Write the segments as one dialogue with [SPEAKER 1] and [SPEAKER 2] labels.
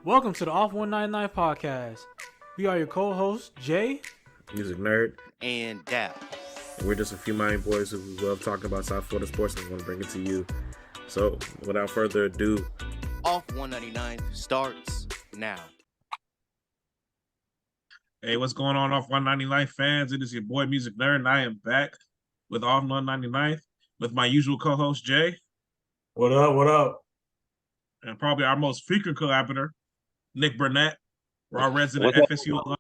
[SPEAKER 1] Welcome to the Off 199 podcast. We are your co-hosts, Jay,
[SPEAKER 2] Music Nerd,
[SPEAKER 3] and Dap.
[SPEAKER 2] We're just a few Miami boys who love talking about South Florida sports and want to bring it to you. So, without further ado,
[SPEAKER 3] Off 199 starts now.
[SPEAKER 4] Hey, what's going on, Off 199 fans? It is your boy Music Nerd, and I am back with Off 199 with my usual co-host, Jay.
[SPEAKER 1] What up, what up?
[SPEAKER 4] And probably our most frequent collaborator, Nick Burnett. We're our resident FSU alum.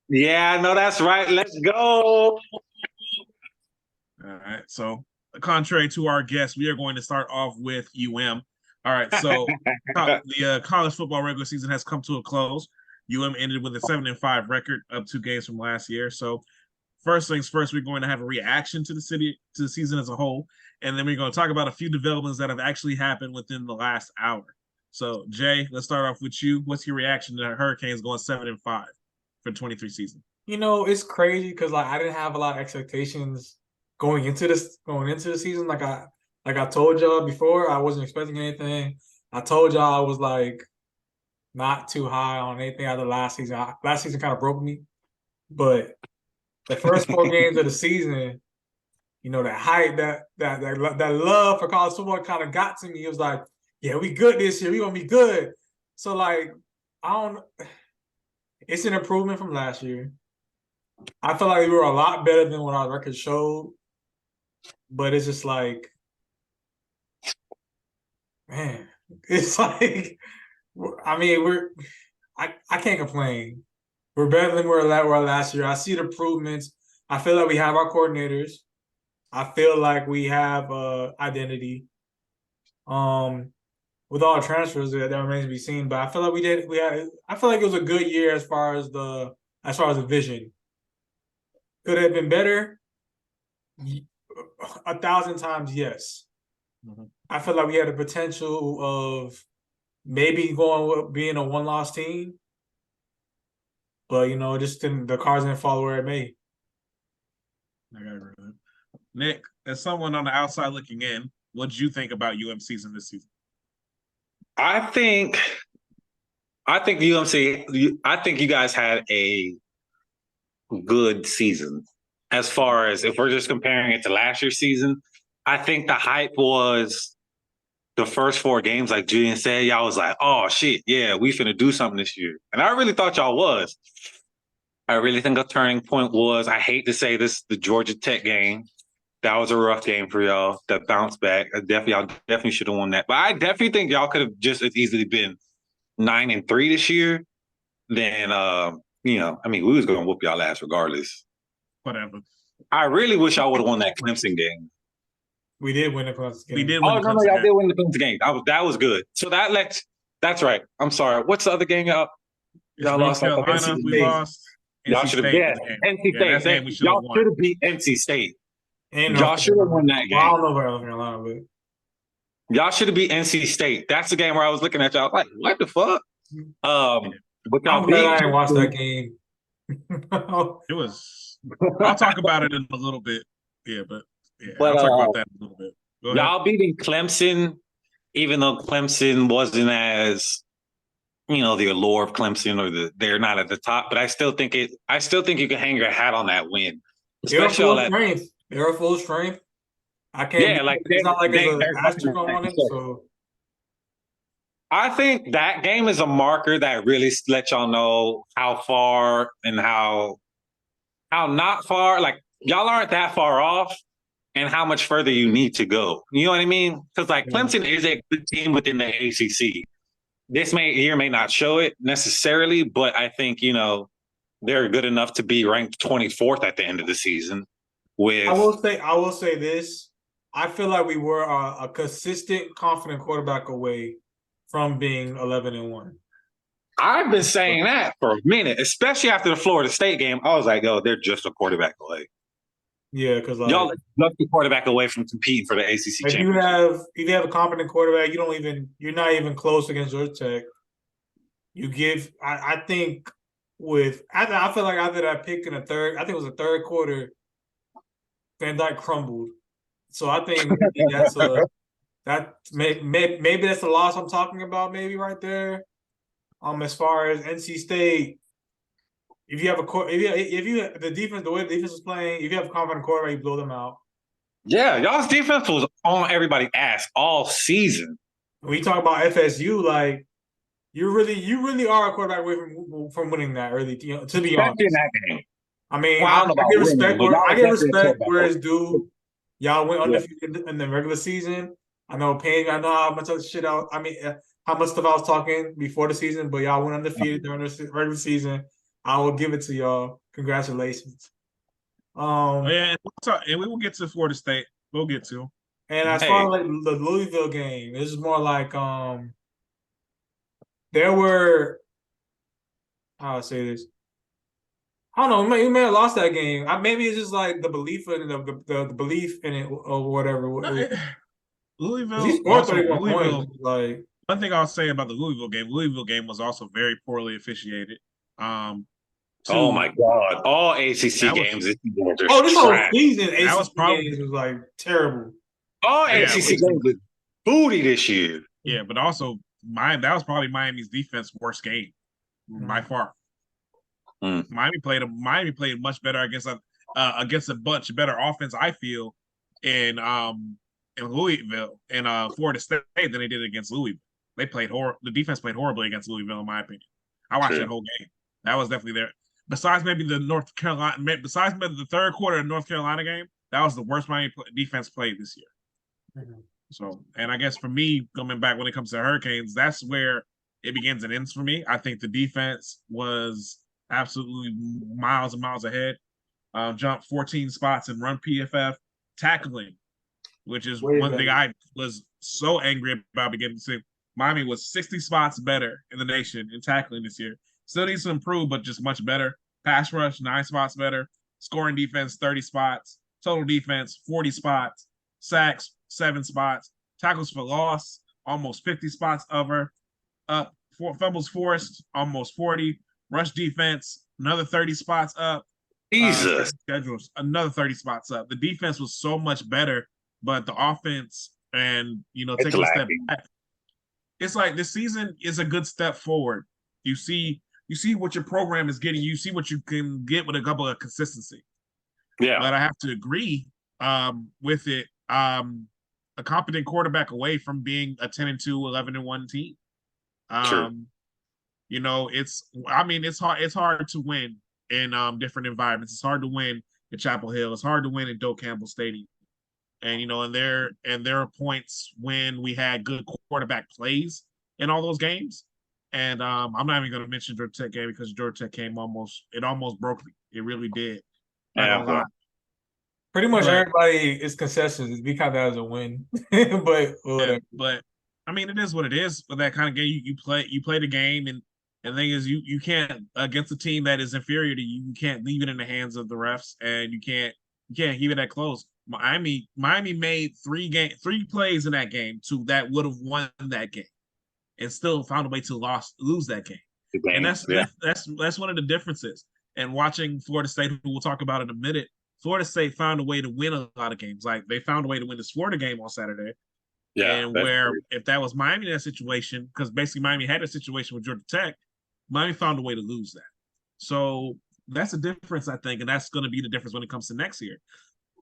[SPEAKER 5] Yeah, I know that's right. Let's go.
[SPEAKER 4] All right. So, contrary to our guests, we are going to start off with UM. All right. So, the college football regular season has come to a close. UM ended with a 7-5 record, up 2 games from last year. So, first things first, we're going to have a reaction to the season as a whole, and then we're going to talk about a few developments that have actually happened within the last hour. So, Jay, let's start off with you. What's your reaction to Hurricanes going 7-5 for the 23 season?
[SPEAKER 1] You know, it's crazy because I didn't have a lot of expectations going into the season. Like I told y'all before, I wasn't expecting anything. I told y'all I was not too high on anything out of last season. Last season kind of broke me, but the first 4 games of the season, you know, that hype, that love for college football kind of got to me. It was like, yeah, we good this year. We gonna be good. So it's an improvement from last year. I feel like we were a lot better than what our record showed, but it's just like, man, it's like, I mean, I can't complain. We're better than we were last year. I see the improvements. I feel like we have our coordinators. I feel like we have identity. With all the transfers that remains to be seen, but I feel like I feel like it was a good year as far as the vision. Could it have been better? 1,000 times, yes. Mm-hmm. I feel like we had the potential of maybe being a one-loss team, but you know, the cards didn't fall where it may.
[SPEAKER 4] I got agree with it. Nick, as someone on the outside looking in, what did you think about UM season this season?
[SPEAKER 5] I think UMC. I think you guys had a good season. As far as if we're just comparing it to last year's season, I think the hype was the first 4 games, like Julian said. Y'all was like, "Oh shit, yeah, we finna do something this year," and I really thought y'all was. I really think a turning point was. I hate to say this, the Georgia Tech game. That was a rough game for y'all. That bounce back. Y'all definitely should have won that. But I definitely think y'all could have just as easily been 9-3 this year. Then, we was going to whoop y'all ass regardless.
[SPEAKER 4] Whatever.
[SPEAKER 5] I really wish I would have won that Clemson game.
[SPEAKER 1] We did win the Clemson game.
[SPEAKER 4] We did win the Clemson
[SPEAKER 5] y'all
[SPEAKER 4] game.
[SPEAKER 5] did win the Clemson game. That was good. So that's right. I'm sorry. What's the other game y'all
[SPEAKER 4] lost? Carolina. We lost.
[SPEAKER 5] Y'all should have NC State. Y'all should have beat NC State. Y'all should have won that game.
[SPEAKER 1] I don't know about North Carolina, but
[SPEAKER 5] y'all should have beat NC State. That's the game where I was looking at y'all like, what the fuck? But
[SPEAKER 1] I'm glad I didn't watch that game.
[SPEAKER 4] It was. I'll talk about it in a little bit. I'll talk about that in a little bit.
[SPEAKER 5] Y'all beating Clemson, even though Clemson wasn't as, the allure of Clemson or they're not at the top. But I still think you can hang your hat on that win, especially all that.
[SPEAKER 1] They're full strength. I can't.
[SPEAKER 5] Yeah,
[SPEAKER 1] it's not like there's an asterisk on it. So
[SPEAKER 5] I think that game is a marker that really lets y'all know how far and how not far. Like y'all aren't that far off, and how much further you need to go. You know what I mean? Because Clemson is a good team within the ACC. This year may not show it necessarily, but I think they're good enough to be ranked 24th at the end of the season. I
[SPEAKER 1] will say this. I feel like we were a consistent, confident quarterback away from being 11-1.
[SPEAKER 5] I've been saying that for a minute, especially after the Florida State game. I was like, they're just a quarterback away.
[SPEAKER 1] Yeah, because
[SPEAKER 5] y'all just a quarterback away from competing for the ACC championship.
[SPEAKER 1] If you have a competent quarterback, you're not even close against Georgia Tech. I feel like after that pick in the third, I think it was the third quarter, Van Dyke crumbled. So I think maybe that's the loss I'm talking about, maybe right there. As far as NC State, if you have the defense, the way the defense was playing, if you have a confident quarterback, you blow them out.
[SPEAKER 5] Yeah, y'all's defense was on everybody's ass all season.
[SPEAKER 1] When you talk about FSU, like you really are a quarterback away from winning that early. To be honest,
[SPEAKER 5] Especially in that game.
[SPEAKER 1] I mean,
[SPEAKER 5] Well, I don't know
[SPEAKER 1] I
[SPEAKER 5] about
[SPEAKER 1] give
[SPEAKER 5] winning,
[SPEAKER 1] respect
[SPEAKER 5] but
[SPEAKER 1] where
[SPEAKER 5] y'all
[SPEAKER 1] I give
[SPEAKER 5] definitely a
[SPEAKER 1] respect
[SPEAKER 5] quarterback
[SPEAKER 1] where it's
[SPEAKER 5] away.
[SPEAKER 1] due. Y'all went undefeated in the regular season. I know how much of shit how much stuff I was talking before the season, but y'all went undefeated during the regular season. I will give it to y'all. Congratulations.
[SPEAKER 4] Oh, yeah, and we will get to Florida State. We'll get to.
[SPEAKER 1] And as far as like the Louisville game, this is more like there were how I say this. I don't know. We may have lost that game. Maybe it's just like the belief in the belief in it or whatever.
[SPEAKER 4] Louisville.
[SPEAKER 1] He scored 31
[SPEAKER 4] Louisville,
[SPEAKER 1] points. Like
[SPEAKER 4] one thing I'll say about the Louisville game was also very poorly officiated.
[SPEAKER 5] Oh my God! All ACC games this season were just
[SPEAKER 1] this whole
[SPEAKER 5] trash.
[SPEAKER 1] season,
[SPEAKER 4] That
[SPEAKER 1] ACC
[SPEAKER 4] was probably
[SPEAKER 1] games was like terrible.
[SPEAKER 5] All ACC games was booty this year.
[SPEAKER 4] Yeah, but also that was probably Miami's defense worst game by far. Miami played much better against a much better offense, I feel, in Louisville and Florida State than they did against Louisville. The defense played horribly against Louisville, in my opinion. I watched that whole game. That was definitely there. Besides maybe the third quarter of the North Carolina game, that was the worst Miami defense played this year. So, and I guess for me, coming back when it comes to Hurricanes, that's where it begins and ends for me. I think the defense was absolutely miles and miles ahead. Jumped 14 spots in run PFF. Tackling, which is one thing I was so angry about beginning to see. Miami was 60 spots better in the nation in tackling this year. Still needs to improve, but just much better. Pass rush, 9 spots better. Scoring defense, 30 spots. Total defense, 40 spots. Sacks, 7 spots. Tackles for loss, almost 50 spots over. Fumbles forced, almost 40. Rush defense, another 30 spots up.
[SPEAKER 5] Jesus.
[SPEAKER 4] Schedules, another 30 spots up. The defense was so much better, but the offense and, taking a step back. It's like this season is a good step forward. You see what your program is getting. You see what you can get with a couple of consistency.
[SPEAKER 5] Yeah.
[SPEAKER 4] But I have to agree with it. A competent quarterback away from being a 10-2, 11-1 team.
[SPEAKER 5] True.
[SPEAKER 4] It's hard to win in different environments. It's hard to win at Chapel Hill. It's hard to win at Doak Campbell Stadium. And there are points when we had good quarterback plays in all those games. And I'm not even going to mention Georgia Tech game because Georgia Tech game almost broke me. It really did.
[SPEAKER 1] Pretty much everybody is consensus. We count that as a win, but whatever.
[SPEAKER 4] But I mean, it is what it is. But that kind of game, you play the game, and the thing is, you can't against a team that is inferior to you. You can't leave it in the hands of the refs, and you can't keep it that close. Miami made 3 plays in that game that would have won that game, and still found a way to lose that game. And that's one of the differences. And watching Florida State, who we'll talk about in a minute, Florida State found a way to win a lot of games. Like they found a way to win this Florida game on Saturday. Yeah. And if that was Miami in that situation, because basically Miami had a situation with Georgia Tech, Miami found a way to lose that. So that's a difference, I think, and that's going to be the difference when it comes to next year.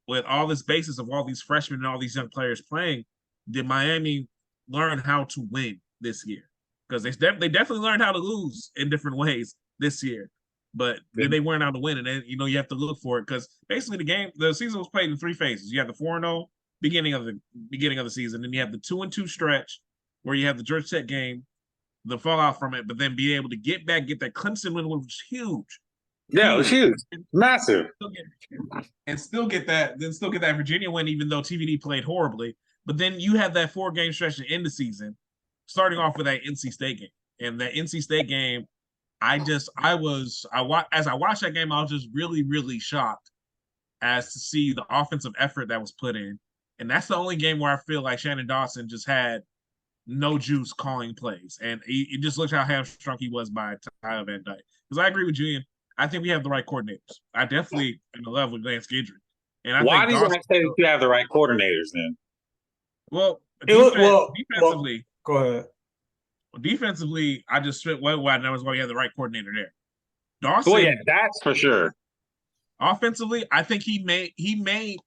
[SPEAKER 4] With all this basis of all these freshmen and all these young players playing, did Miami learn how to win this year? Because they definitely learned how to lose in different ways this year. But then they weren't out to win, and then you have to look for it because basically the season was played in 3 phases. You have the 4-0 beginning of the season, then you have the 2-2 stretch where you have the Georgia Tech game, the fallout from it, but then be able to get that Clemson win, which was huge.
[SPEAKER 5] Yeah, it was huge, massive,
[SPEAKER 4] and still get that Virginia win, even though TVD played horribly. But then you have that 4-game stretch to end the season, starting off with that NC State game, and that NC State game. As I watched that game, I was just really, really shocked as to see the offensive effort that was put in. And that's the only game where I feel like Shannon Dawson just had no juice calling plays. And it just looked how hamstrung he was by Tyler Van Dyke. Because I agree with Julian. I think we have the right coordinators. I definitely am in love with Lance Guidry. And
[SPEAKER 5] why do you say that you have the right coordinators then?
[SPEAKER 4] Well, defensively.
[SPEAKER 1] Go ahead.
[SPEAKER 4] Defensively, I just spent well. I know why we had the right coordinator there. Dawson.
[SPEAKER 5] Well, yeah, that's for sure.
[SPEAKER 4] Offensively, I think he made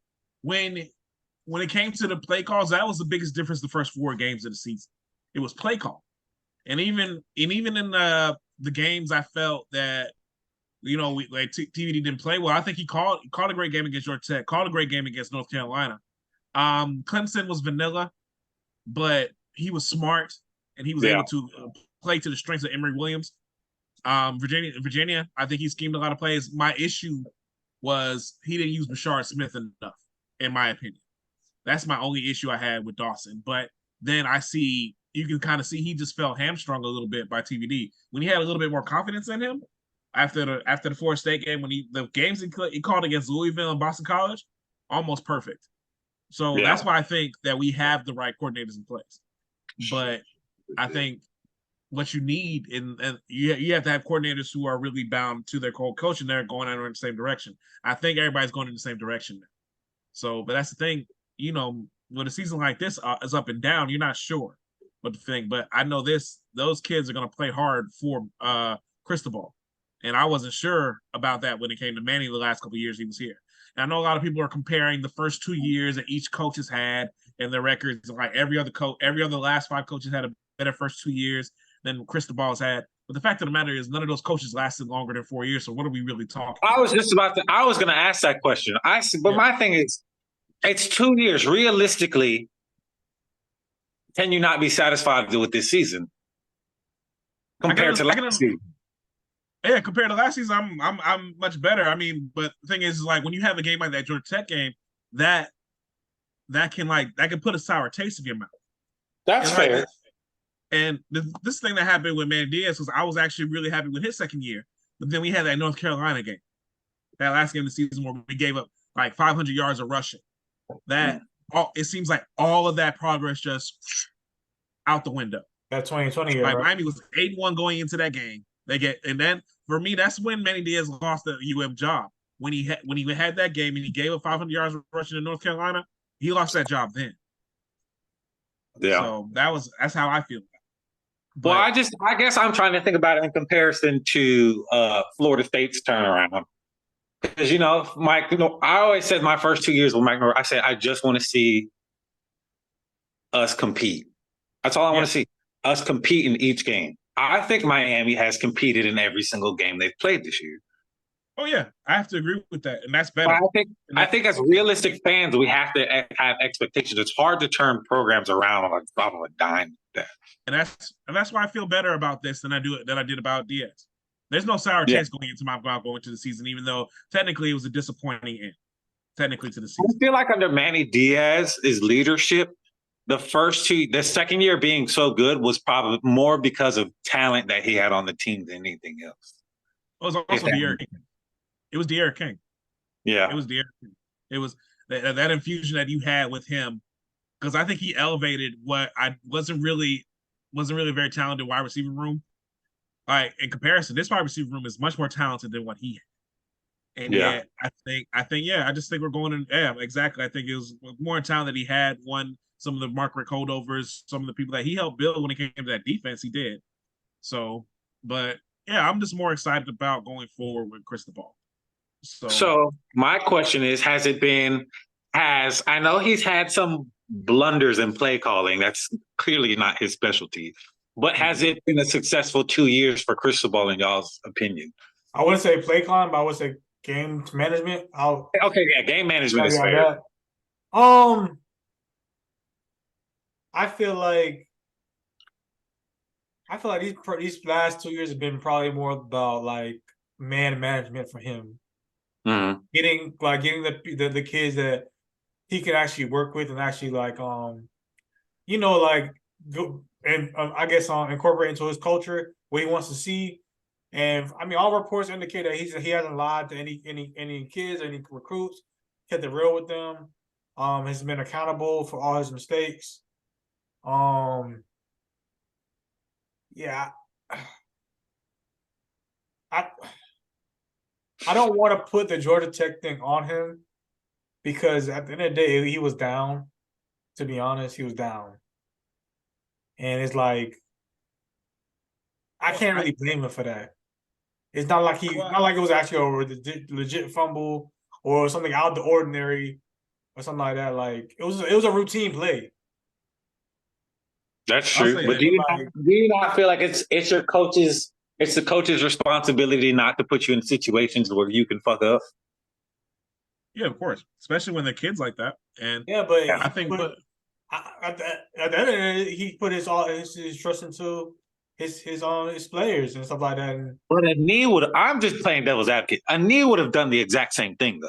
[SPEAKER 4] when it came to the play calls, that was the biggest difference the first 4 games of the season. It was play call. And even in the games I felt that TVD didn't play well, I think he called a great game against Georgia Tech, called a great game against North Carolina. Clemson was vanilla, but he was smart and he was able to play to the strengths of Emory Williams. Virginia, I think he schemed a lot of plays. My issue was he didn't use Bashard Smith enough, in my opinion. That's my only issue I had with Dawson. But then you can kind of see he just felt hamstrung a little bit by TVD. When he had a little bit more confidence in him after the Florida State game, the games he called against Louisville and Boston College, almost perfect. So that's why I think that we have the right coordinators in place. But I think what you need and you have to have coordinators who are really bound to their coach and they're going in the same direction. I think everybody's going in the same direction now. So, but that's the thing, when a season like this is up and down, you're not sure what to think. But I know those kids are going to play hard for Cristobal. And I wasn't sure about that when it came to Manny the last couple of years he was here. And I know a lot of people are comparing the first 2 years that each coach has had and their records. Like every other last 5 coaches had a better first 2 years than Cristobal's had. But the fact of the matter is none of those coaches lasted longer than 4 years. So what are we really talking about?
[SPEAKER 5] I was going to ask that question. My thing is, it's 2 years. Realistically, can you not be satisfied with this season compared to last season?
[SPEAKER 4] Yeah, compared to last season, I'm much better. I mean, but the thing is, like when you have a game like that Georgia Tech game, that can put a sour taste in your mouth.
[SPEAKER 5] That's fair.
[SPEAKER 4] And this thing that happened with Manny Diaz was I was actually really happy with his second year. But then we had that North Carolina game, that last game of the season where we gave up like 500 yards of rushing. It seems like all of that progress just out the window.
[SPEAKER 1] That 2020 year,
[SPEAKER 4] like
[SPEAKER 1] right?
[SPEAKER 4] Miami was 8-1 going into that game. And then for me, that's when Manny Diaz lost the job. When he had that game and he gave up 500 yards rushing in North Carolina, he lost that job then.
[SPEAKER 5] Yeah.
[SPEAKER 4] So that's how I feel.
[SPEAKER 5] But, well, I guess I'm trying to think about it in comparison to Florida State's turnaround. Because, Mike, I always said my first 2 years with Mike, I said, I just want to see us compete. That's all I want to see, us compete in each game. I think Miami has competed in every single game they've played this year.
[SPEAKER 4] Oh, yeah. I have to agree with that. And that's better.
[SPEAKER 5] I think as realistic fans, we have to have expectations. It's hard to turn programs around on a dime.
[SPEAKER 4] And that's why I feel better about this than I did about Diaz. There's no sour taste going into the season, even though technically it was a disappointing end. Technically to the season.
[SPEAKER 5] I feel like under Manny Diaz's leadership, the second year being so good was probably more because of talent that he had on the team than anything else.
[SPEAKER 4] It was also De'Aaron King. It was De'Aaron King.
[SPEAKER 5] Yeah.
[SPEAKER 4] It was De'Aaron King. It was that infusion that you had with him, because I think he elevated what I wasn't really a very talented wide receiver room. Like in comparison, this wide receiver room is much more talented than what he had. And yet, I just think we're going in. Yeah, exactly. I think it was more talent that he had. Some of the Margaret holdovers, some of the people that he helped build when it came to that defense, he did. So, but yeah, I'm just more excited about going forward with Cristobal.
[SPEAKER 5] So my question is, I know he's had some blunders in play calling. That's clearly not his specialty. But has it been a successful 2 years for Cristobal in y'all's opinion?
[SPEAKER 1] I wouldn't say play calling, but I would say game management.
[SPEAKER 5] Game management is fair.
[SPEAKER 1] I feel like these last 2 years have been probably more about like man management for him.
[SPEAKER 5] Mm-hmm.
[SPEAKER 1] Getting the kids that he could actually work with and actually I guess incorporate into his culture what he wants to see. And I mean, all reports indicate that he hasn't lied to any kids, any recruits. Kept it real with them. Has been accountable for all his mistakes. Yeah. I don't want to put the Georgia Tech thing on him because at the end of the day, he was down. To be honest, he was down. And it's like, I can't really blame him for that. It's not like not like it was actually a legit fumble or something out of the ordinary or something like that. Like it was a routine play.
[SPEAKER 5] That's
[SPEAKER 4] I'll
[SPEAKER 5] true.
[SPEAKER 4] say
[SPEAKER 5] But
[SPEAKER 4] that.
[SPEAKER 5] do you not feel like it's the coach's responsibility not to put you in situations where you can fuck up?
[SPEAKER 4] Yeah, of course, especially when they're kids like that. And
[SPEAKER 1] Yeah, but
[SPEAKER 4] I think,
[SPEAKER 1] at the end of it, he put his trust into his players and stuff like that. And
[SPEAKER 5] But a knee would. I'm just playing devil's advocate. A knee would have done the exact same thing though,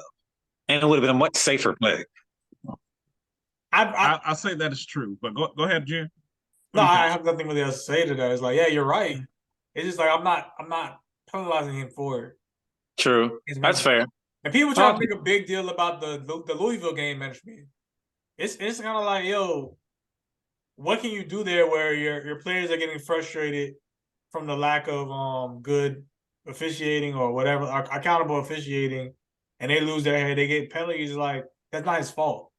[SPEAKER 5] and it would have been a much safer play.
[SPEAKER 4] I'll say that is true. But go ahead, Jim.
[SPEAKER 1] No, I have nothing really else to say to that. It's like, yeah, you're right. It's just like I'm not penalizing him for it.
[SPEAKER 5] True, that's fair.
[SPEAKER 1] And people try to make a big deal about the Louisville game management. It's kind of like, yo, what can you do there where your players are getting frustrated from the lack of good officiating or whatever, accountable officiating, and they lose their head, they get penalties. Like that's not his fault.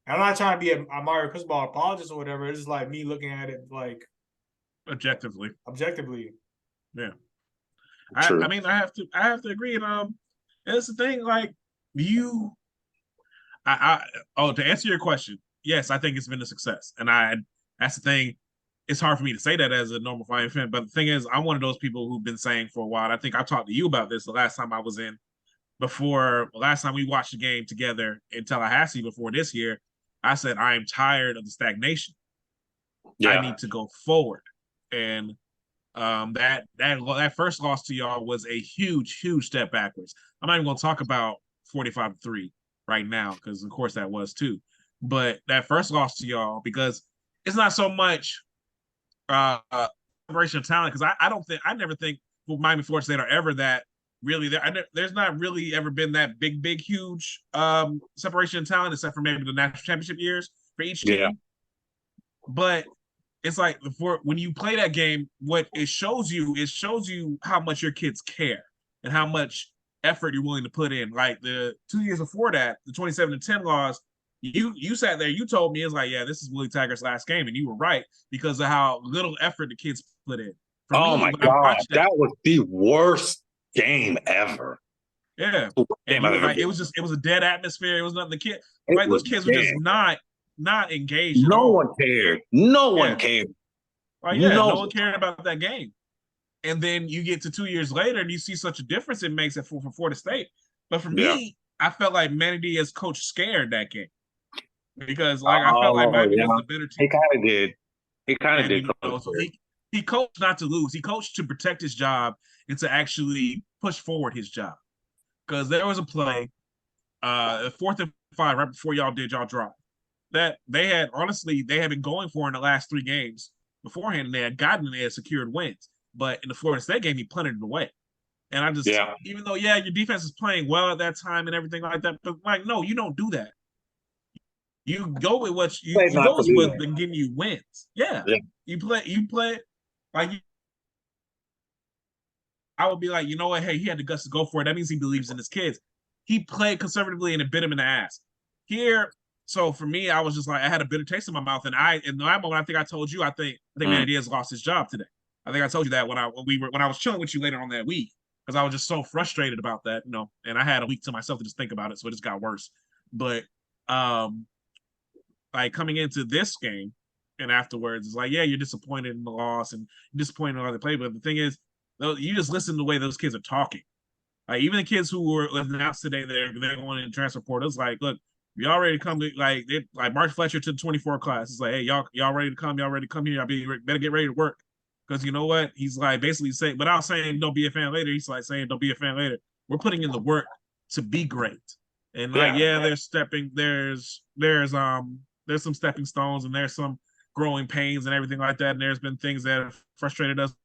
[SPEAKER 1] And I'm not trying to be a Mario Cristobal apologist or whatever. It's just like me looking at it like
[SPEAKER 4] objectively.
[SPEAKER 1] Yeah.
[SPEAKER 4] I mean, I have to agree. And it's the thing, like to answer your question, yes, I think it's been a success. And that's the thing. It's hard for me to say that as a normal Flying fan, but the thing is, I'm one of those people who've been saying for a while. And I think I talked to you about this the last time I was in, last time we watched the game together in Tallahassee before this year. I said I am tired of the stagnation. Yeah. I need to go forward, and that first loss to y'all was a huge step backwards. I'm not even going to talk about 45-3 right now because, of course, that was too. But that first loss to y'all, because it's not so much separation of talent, because I never think Miami Florida State are ever that really there. There's not really ever been that big, huge separation of talent, except for maybe the national championship years for each team. Yeah. But it's like when you play that game, what it shows you how much your kids care and how much effort you're willing to put in. Like the 2 years before that, the 27-10 loss, you sat there, you told me, it's like, yeah, this is Willie Taggart's last game, and you were right because of how little effort the kids put in.
[SPEAKER 5] My God, that was the worst game ever.
[SPEAKER 4] Yeah, and it was a dead atmosphere. It was nothing. Those kids were just not engaged.
[SPEAKER 5] No one cared. No one cared.
[SPEAKER 4] No one cared about that game. And then you get to 2 years later and you see such a difference it makes for Florida State. But for me, I felt like Manatee as coach scared that game. Because I felt like Miami was the better team.
[SPEAKER 5] He kind of did.
[SPEAKER 4] So he coached not to lose. He coached to protect his job and to actually push forward his job. Because there was a play, 4th and 5, right before y'all did y'all drive, that they had been going for in the last 3 games beforehand, and they had gotten and they had secured wins. But in the Florida State game, he punted it away. And I just, even though, your defense is playing well at that time and everything like that, but like, no, you don't do that. You go with what you go with what's been getting you wins. Yeah. You play like I would be like, you know what? Hey, he had the guts to go for it. That means he believes in his kids. He played conservatively and it bit him in the ass. Here, so for me, I was just like, I had a bitter taste in my mouth. And in that moment, I think I told you, I think Manny Diaz lost his job today. I think I told you that when I was chilling with you later on that week, because I was just so frustrated about that, and I had a week to myself to just think about it, so it just got worse. But like coming into this game and afterwards, it's like, yeah, you're disappointed in the loss and you're disappointed in how they play. But the thing is, you just listen to the way those kids are talking. Like even the kids who were announced today, they're going in transfer portal. It's like, look, y'all ready to come? Like Mark Fletcher to the 24 class. It's like, hey, y'all ready to come? Y'all ready to come here? Y'all better get ready to work. Because you know what? He's like basically saying, without saying don't be a fan later, he's like saying don't be a fan later. We're putting in the work to be great. And there's some stepping stones and there's some growing pains and everything like that. And there's been things that have frustrated us.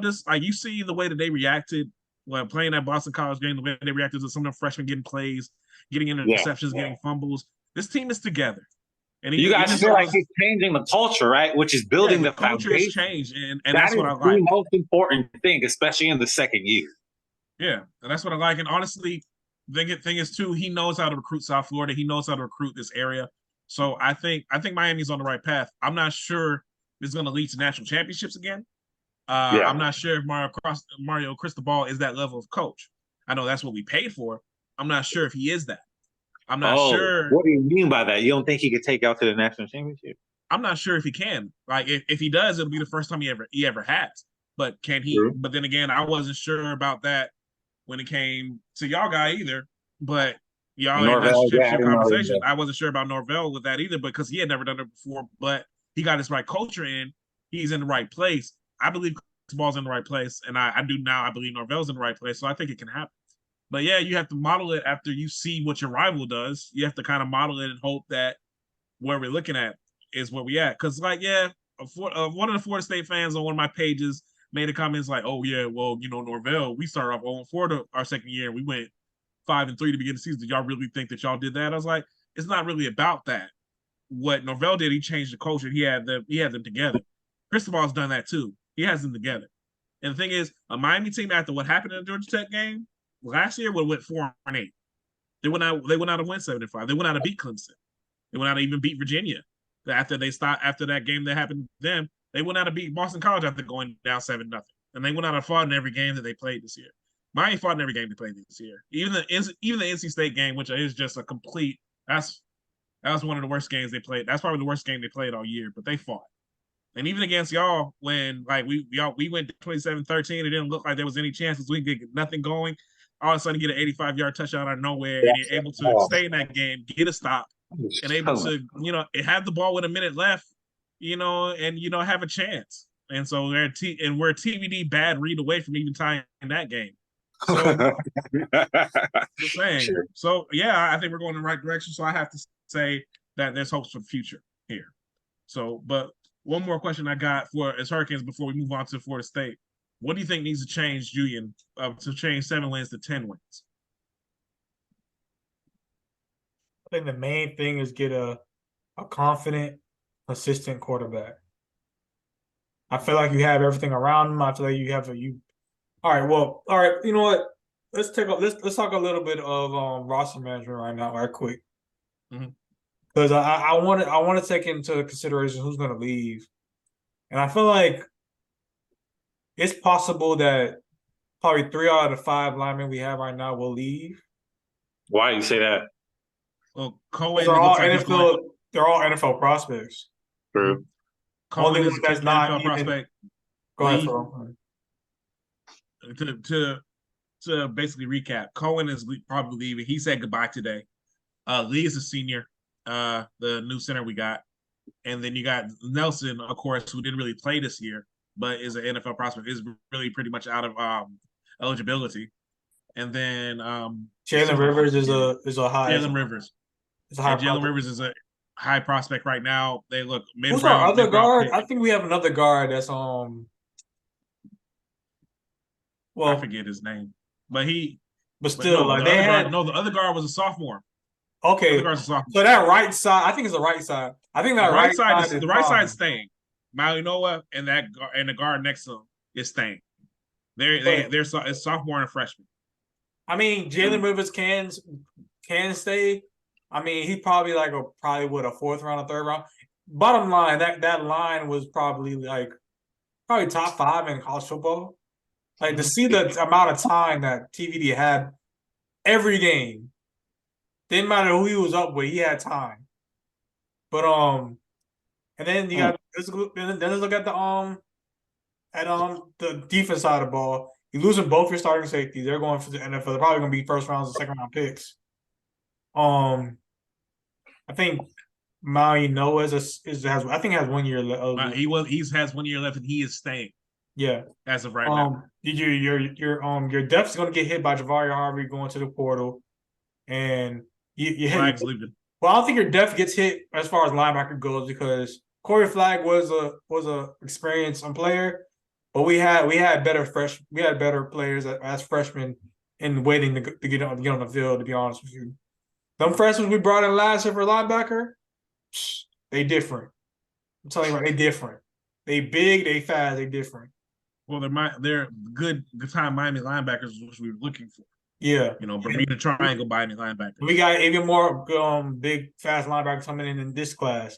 [SPEAKER 4] Just like you see the way that they reacted when playing that Boston College game, the way they reacted to some of the freshmen getting plays, getting interceptions, getting fumbles. This team is together. And
[SPEAKER 5] you guys feel like he's changing the culture, right? Which is building the
[SPEAKER 4] culture
[SPEAKER 5] foundation.
[SPEAKER 4] Has changed, and that's what I like.
[SPEAKER 5] That's the most important thing, especially in the second year.
[SPEAKER 4] Yeah, and that's what I like. And honestly, the thing is too, he knows how to recruit South Florida. He knows how to recruit this area. So I think Miami's on the right path. I'm not sure it's going to lead to national championships again,
[SPEAKER 5] Yeah.
[SPEAKER 4] I'm not sure if Mario Cristobal is that level of coach. I know that's what we paid for. I'm not sure if he is that. I'm not sure.
[SPEAKER 5] What do you mean by that? You don't think he could take out to the national championship?
[SPEAKER 4] I'm not sure if he can. Like if he does, it'll be the first time he ever has. But can he?
[SPEAKER 5] True.
[SPEAKER 4] But then again, I wasn't sure about that when it came to y'all guy either. But y'all in
[SPEAKER 5] Norvell,
[SPEAKER 4] this
[SPEAKER 5] yeah, I
[SPEAKER 4] ship
[SPEAKER 5] didn't know
[SPEAKER 4] conversation,
[SPEAKER 5] that.
[SPEAKER 4] I wasn't sure about Norvell with that either because he had never done it before. But he got his right culture in. He's in the right place. I believe ball's in the right place, and I do now. I believe Norvell's in the right place, so I think it can happen. But yeah, you have to model it after you see what your rival does. You have to kind of model it and hope that where we're looking at is where we at. Because like, yeah, one of the Florida State fans on one of my pages made a comments like, "Oh yeah, well, Norvell, we started off 0-4 our second year, and we went 5-3 to begin the season. Did y'all really think that y'all did that?" I was like, it's not really about that. What Norvell did, he changed the culture. He had them together. Cristobal's done that too. He has them together. And the thing is, a Miami team after what happened in the Georgia Tech game last year would have went 4-8. They went out to win 7-5. They went out to beat Clemson. They went out to even beat Virginia. After that game that happened to them, they went out to beat Boston College after going down 7-0. And they went out and fought in every game that they played this year. Miami fought in every game they played this year. Even the NC State game, which is just a complete that was one of the worst games they played. That's probably the worst game they played all year, but they fought. And even against y'all, when like we went 27-13, it didn't look like there was any chances we could get nothing going. All of a sudden, get an 85-yard touchdown out of nowhere, and you're able to stay in that game, get a stop, and able to have the ball with a minute left, and have a chance. And so we're TVD bad read away from even tying that game. So just saying. Sure. So yeah, I think we're going in the right direction. So I have to say that there's hopes for the future here. So, but one more question I got for as Hurricanes before we move on to Florida State. What do you think needs to change, Julian, to change 7 wins to 10 wins?
[SPEAKER 1] I think the main thing is get a confident, consistent quarterback. I feel like you have everything around him. I feel like you have All right. You know what? Let's talk a little bit of roster management right now, right quick. Because I want to take into consideration who's going to leave, and I feel like it's possible that probably 3 out of the 5 linemen we have right now will leave.
[SPEAKER 5] Why do you say that?
[SPEAKER 4] Well, Cohen,
[SPEAKER 1] they're all NFL prospects.
[SPEAKER 5] True.
[SPEAKER 4] Cohen is that's not NFL prospect.
[SPEAKER 1] Go ahead, Phil.
[SPEAKER 4] To basically recap, Cohen is probably leaving. He said goodbye today. Lee is a senior, the new center we got. And then you got Nelson, of course, who didn't really play this year, but is an NFL prospect, is really pretty much out of eligibility. And then
[SPEAKER 1] Jaelen Rivers is a high.
[SPEAKER 4] Jaelen Rivers. Jaelen Rivers is a high prospect right now. They look mid-round.
[SPEAKER 1] Who's our other guard? I think we have another guard that's
[SPEAKER 4] I forget his name. But still,
[SPEAKER 1] the
[SPEAKER 4] other guard was a sophomore.
[SPEAKER 1] Okay. So that right side, I think it's the right side. I think that right side is
[SPEAKER 4] the right side's staying. Malinoa and the guard next to him is staying. They're sophomore and freshman.
[SPEAKER 1] I mean, Jaelen Rivers can stay. I mean, he probably a 4th round or 3rd round. Bottom line, that line was probably top 5 in college football. Like, to see the amount of time that TVD had every game, didn't matter who he was up with, he had time. But and then you got let's look at the defense side of the ball. You're losing both your starting safeties. They're going for the NFL. They're probably going to be 1st rounds and 2nd round picks. I think Malinoa has 1 year left.
[SPEAKER 4] He has 1 year left, and he is staying.
[SPEAKER 1] Yeah,
[SPEAKER 4] as of right now.
[SPEAKER 1] Your depth's going to get hit by Javaria Harvey going to the portal, and you hit. Well, I don't think your depth gets hit as far as linebacker goes because Corey Flagg was a experienced player, but we had better players as freshmen in waiting to get on the field. To be honest with you, them freshmen we brought in last year for linebacker, they different. I'm telling you, they different. They big, they fast, they different.
[SPEAKER 4] Well, they're good time Miami linebackers, which we were looking for.
[SPEAKER 1] Yeah,
[SPEAKER 4] Bermuda Triangle Miami linebackers.
[SPEAKER 1] We got even more big, fast linebackers coming in this class.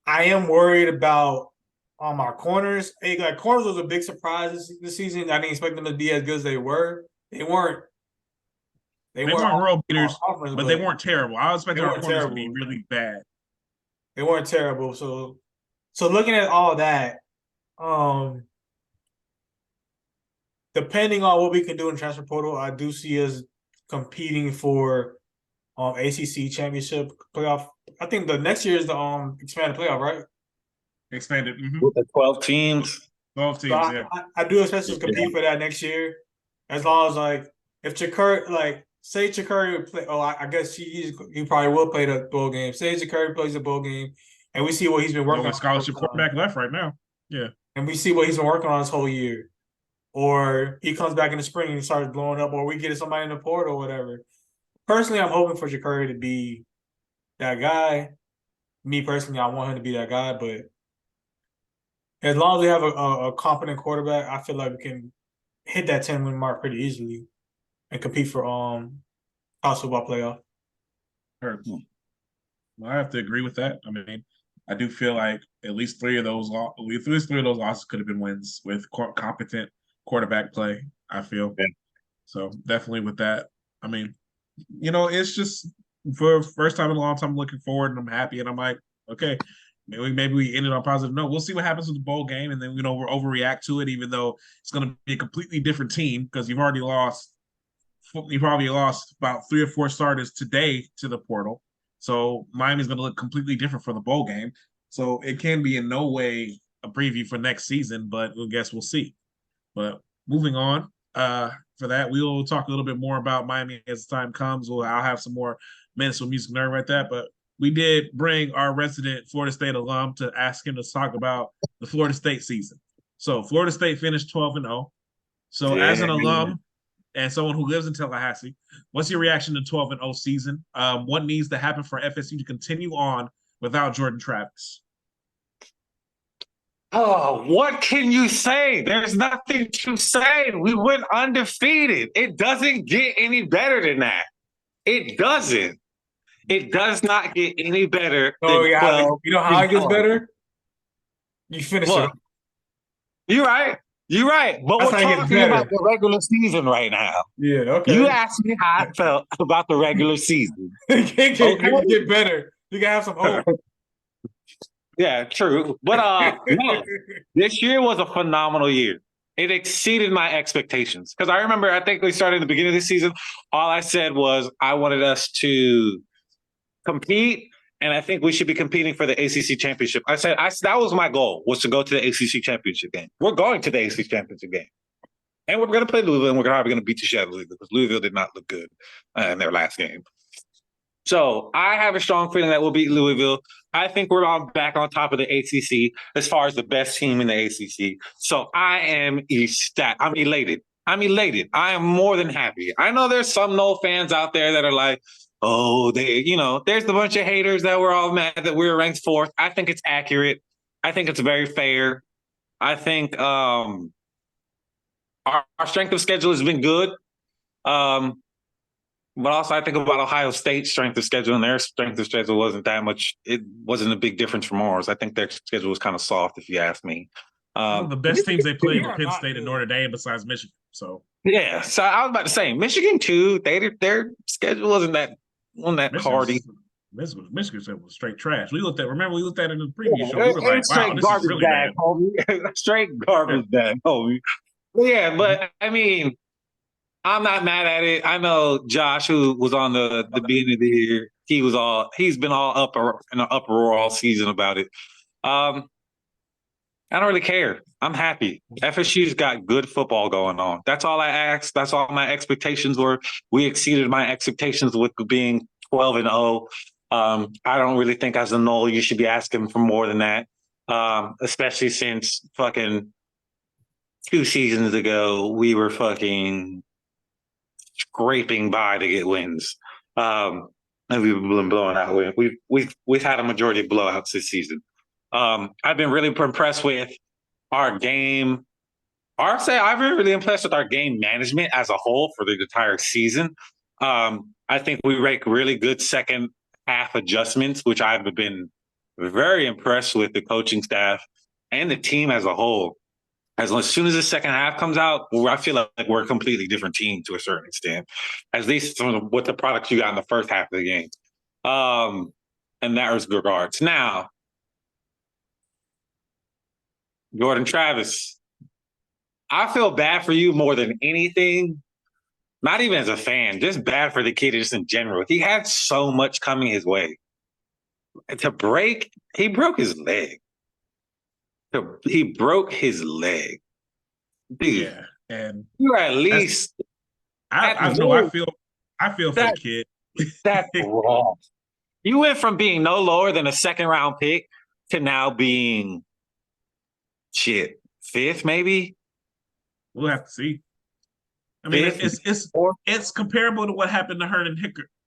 [SPEAKER 1] I am worried about on my corners. Hey, like corners was a big surprise this season. I didn't expect them to be as good as they were. They weren't.
[SPEAKER 4] They weren't world beaters,
[SPEAKER 1] conference,
[SPEAKER 4] but they weren't terrible. I was expecting our
[SPEAKER 1] weren't
[SPEAKER 4] corners to be
[SPEAKER 1] terrible.
[SPEAKER 4] really bad.
[SPEAKER 1] They weren't terrible. So looking at all that, depending on what we can do in transfer portal, I do see us competing for ACC championship playoff. I think the next year is the expanded playoff, right?
[SPEAKER 4] Expanded. Mm-hmm.
[SPEAKER 5] With the 12 teams.
[SPEAKER 4] 12 teams,
[SPEAKER 1] So
[SPEAKER 4] yeah.
[SPEAKER 1] I do expect us to compete for that next year. As long as like if Chakuri, like say Chakuri would play, I guess he probably will play the bowl game. Say Chakuri plays the bowl game and we see what he's been working on.
[SPEAKER 4] Scholarship quarterback left right now. Yeah.
[SPEAKER 1] And we see what he's been working on this whole year. Or he comes back in the spring and he starts blowing up, or we get somebody in the portal or whatever. Personally, I'm hoping for Chakuri to be that guy. Me personally, I want him to be that guy, but as long as we have a competent quarterback, I feel like we can hit that 10-win mark pretty easily and compete for college football playoff.
[SPEAKER 4] Well, I have to agree with that. I mean, I do feel like at least three of those losses could have been wins with competent quarterback play, I feel.
[SPEAKER 5] Yeah.
[SPEAKER 4] So definitely with that. I mean, it's just for first time in a long time, I'm looking forward and I'm happy and I'm like, okay, maybe we ended on a positive note. We'll see what happens with the bowl game, and then we'll overreact to it, even though it's going to be a completely different team because you've already lost. You probably lost about 3 or 4 starters today to the portal, so Miami's going to look completely different for the bowl game. So it can be in no way a preview for next season, but I guess we'll see. But moving on, for that, we will talk a little bit more about Miami as the time comes. I'll have some more minutes with Music Nerd right there, but we did bring our resident Florida State alum to ask him to talk about the Florida State season. So Florida State finished 12-0. So as an alum and someone who lives in Tallahassee, what's your reaction to 12-0 season? What needs to happen for FSU to continue on without Jordan Travis?
[SPEAKER 5] Oh, what can you say? There's nothing to say. We went undefeated. It doesn't get any better than that. It doesn't. It does not get any better than 12.
[SPEAKER 1] You know how it gets better? You finish it.
[SPEAKER 5] You're right. But
[SPEAKER 1] That's
[SPEAKER 5] we're talking about the regular season right now.
[SPEAKER 1] Yeah, okay.
[SPEAKER 5] You asked me how I felt about the regular season.
[SPEAKER 1] It can get better. You can have some hope.
[SPEAKER 5] Yeah, true. But no, this year was a phenomenal year. It exceeded my expectations. Because I think we started at the beginning of the season. All I said was I wanted us to compete, and I think we should be competing for the ACC championship. I said that was my goal, was to go to the ACC championship game. We're going to the ACC championship game. And we're going to play Louisville, and we're probably going to beat the shit out of Louisville because Louisville did not look good in their last game. So I have a strong feeling that we'll beat Louisville. I think we're back on top of the ACC as far as the best team in the ACC. So I am ecstatic. I'm elated. I am more than happy. I know there's some Noel fans out there that are like, oh, there's a bunch of haters that were all mad that we were ranked 4th. I think it's accurate. I think it's very fair. I think our strength of schedule has been good. But also I think about Ohio State's strength of schedule, and their strength of schedule wasn't that much. It wasn't a big difference from ours. I think their schedule was kind of soft, if you ask me.
[SPEAKER 4] The best teams they played were Penn State and Notre Dame besides Michigan. So
[SPEAKER 5] yeah, so I was about to say Michigan too. Their schedule wasn't that hardy.
[SPEAKER 4] Michigan was straight trash. We looked at it in the preview show. We were like, wow, this is really bad.
[SPEAKER 5] Straight garbage bag, homie. Yeah, but I mean, I'm not mad at it. I know Josh, who was on the beginning of the year, he's been all up in an uproar all season about it. I don't really care. I'm happy. FSU's got good football going on. That's all I asked. That's all my expectations were. We exceeded my expectations with being 12-0. I don't really think as a Noel you should be asking for more than that, especially since fucking 2 seasons ago we were fucking scraping by to get wins. And we've been blowing out wins. We've had a majority of blowouts this season. I've been really impressed with our game. I've been really impressed with our game management as a whole for the entire season. I think we make really good second half adjustments, which I've been very impressed with the coaching staff and the team as a whole, as soon as the second half comes out, I feel like we're a completely different team to a certain extent, at least with the products you got in the first half of the game. In that regards. Now, Jordan Travis, I feel bad for you more than anything. Not even as a fan, just bad for the kid just in general. He had so much coming his way. He broke his leg. He broke his leg. Dude,
[SPEAKER 4] Yeah, and
[SPEAKER 5] you at least.
[SPEAKER 4] I know. I feel for the kid.
[SPEAKER 5] That's wrong. You went from being no lower than a second round pick to now being fifth, maybe.
[SPEAKER 4] We'll have to see. I mean, it's comparable to what happened to Herndon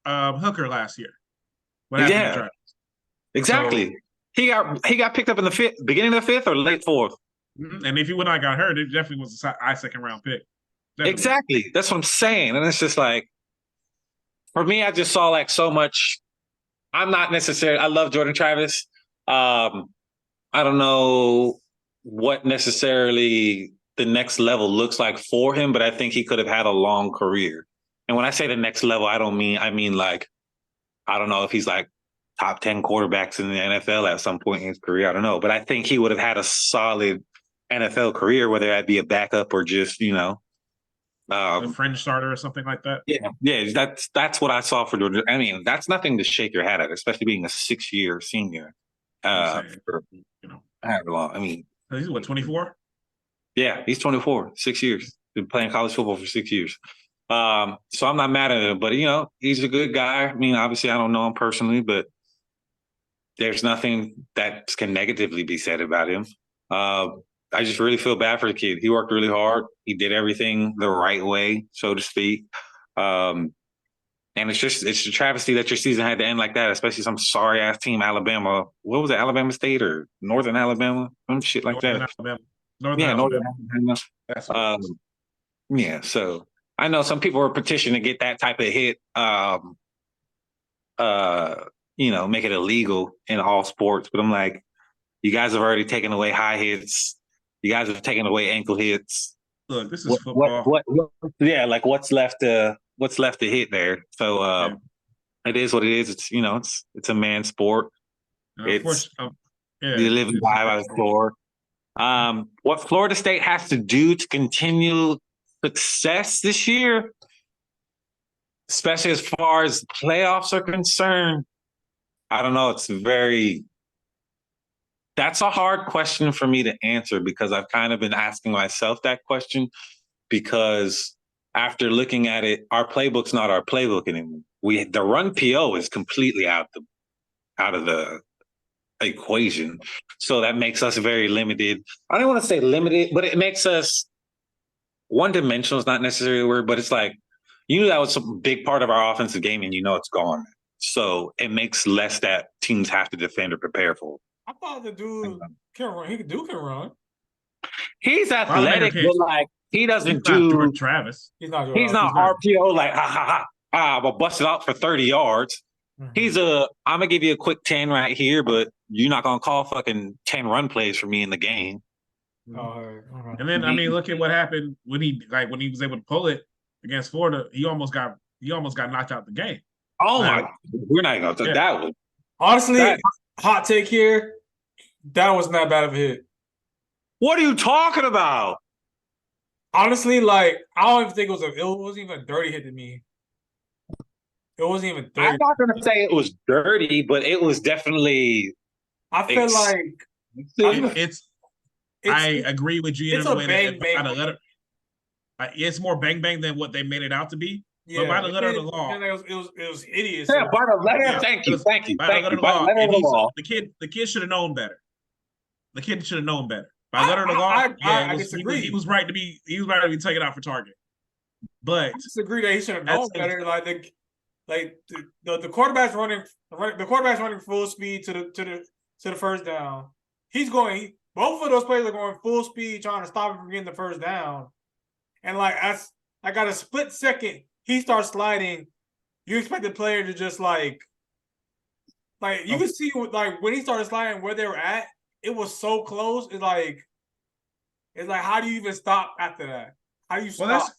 [SPEAKER 4] Hooker last year. What happened to Travis?
[SPEAKER 5] Exactly. So, he got picked up in the beginning of the fifth or late fourth.
[SPEAKER 4] And if he would not got hurt, it definitely was a second round pick. Definitely.
[SPEAKER 5] Exactly. That's what I'm saying. And it's just like, for me, I just saw like so much. I'm not necessarily, I love Jordan Travis. I don't know what necessarily the next level looks like for him, but I think he could have had a long career. And when I say the next level, I mean like, I don't know if he's like top 10 quarterbacks in the NFL at some point in his career. I don't know, but I think he would have had a solid NFL career, whether that be a backup or just,
[SPEAKER 4] a fringe starter or something like that.
[SPEAKER 5] Yeah, that's what I saw for Jordan. I mean, that's nothing to shake your hat at, especially being a 6-year senior. For, however long. I mean,
[SPEAKER 4] he's what, 24?
[SPEAKER 5] Yeah, he's 24. 6 years. Been playing college football for 6 years. So I'm not mad at him, but he's a good guy. I mean, obviously, I don't know him personally, but there's nothing that can negatively be said about him. I just really feel bad for the kid. He worked really hard. He did everything the right way, so to speak. And it's a travesty that your season had to end like that, especially some sorry ass team, Alabama. What was it, Alabama State or Northern Alabama? Some shit like that. Northern Alabama. Yeah, so I know some people were petitioning to get that type of hit, make it illegal in all sports. But I'm like, you guys have already taken away high hits. You guys have taken away ankle hits.
[SPEAKER 4] Look, this is football.
[SPEAKER 5] What's left to hit there? So it is what it is. It's it's a man's sport. You live and die by the score. What Florida State has to do to continue success this year, especially as far as playoffs are concerned, I don't know. That's a hard question for me to answer because I've kind of been asking myself that question because after looking at it, our playbook's not our playbook anymore. The run PO is completely out of the equation. So that makes us very limited. I don't want to say limited, but it makes us one-dimensional is not necessarily a word, but it's like, that was a big part of our offensive game and it's gone. So it makes less that teams have to defend or prepare for.
[SPEAKER 1] I thought the dude can run. He can run.
[SPEAKER 5] He's athletic, but like he doesn't do
[SPEAKER 4] Travis.
[SPEAKER 5] He's not RPO like I'll bust it out for 30 yards. Mm-hmm. He's I'm gonna give you a quick 10 right here, but you're not gonna call fucking 10 run plays for me in the game.
[SPEAKER 4] And then look at what happened when he was able to pull it against Florida. He almost got knocked out the game.
[SPEAKER 5] Oh my! We're not even gonna that one.
[SPEAKER 1] Honestly, hot take here. That wasn't that bad of a hit.
[SPEAKER 5] What are you talking about?
[SPEAKER 1] Honestly, like I don't even think it wasn't even a dirty hit to me. It wasn't even dirty.
[SPEAKER 5] I'm not gonna say it was dirty, but it was definitely.
[SPEAKER 1] I feel like
[SPEAKER 4] I agree with you in
[SPEAKER 1] a
[SPEAKER 4] way
[SPEAKER 1] bang,
[SPEAKER 4] that it's more bang bang than what they made it out to be. Yeah, but by the letter of the law,
[SPEAKER 1] it was hideous.
[SPEAKER 5] Yeah, by the letter. Thank you.
[SPEAKER 4] By the letter of the law, the kid should have known better. The kid should have known better. By letter of the law,
[SPEAKER 1] I disagree.
[SPEAKER 4] He was right to be taken out for target. But
[SPEAKER 1] I disagree that he should have known better. The quarterback's running full speed to the first down. Both of those players are going full speed trying to stop him from getting the first down. And I got a split second. He starts sliding. You expect the player to just you can see when he started sliding where they were at. it was so close. It's like how do you even stop after that? How do you stop?
[SPEAKER 4] Well,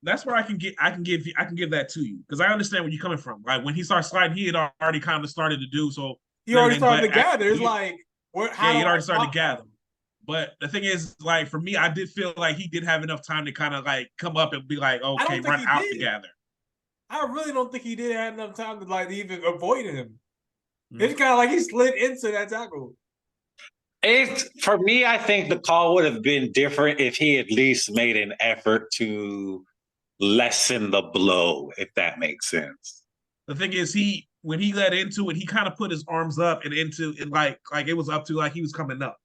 [SPEAKER 4] that's where I can give that to you because I understand where you're coming from. Like when he started sliding, he had already kind of started to do so.
[SPEAKER 1] He already started to gather. It's like how
[SPEAKER 4] he had
[SPEAKER 1] do I
[SPEAKER 4] already started
[SPEAKER 1] stop
[SPEAKER 4] to gather.
[SPEAKER 1] him?
[SPEAKER 4] But the thing is, like for me, I did feel like he did have enough time to kind of like come up and be like, okay, run out together.
[SPEAKER 1] I really don't think he did have enough time to like even avoid him. It's kind of like he slid into that tackle.
[SPEAKER 5] For me, I think the call would have been different if he at least made an effort to lessen the blow, if that makes sense.
[SPEAKER 4] The thing is, when he led into it, he kind of put his arms up and into it like it was up to like he was coming up.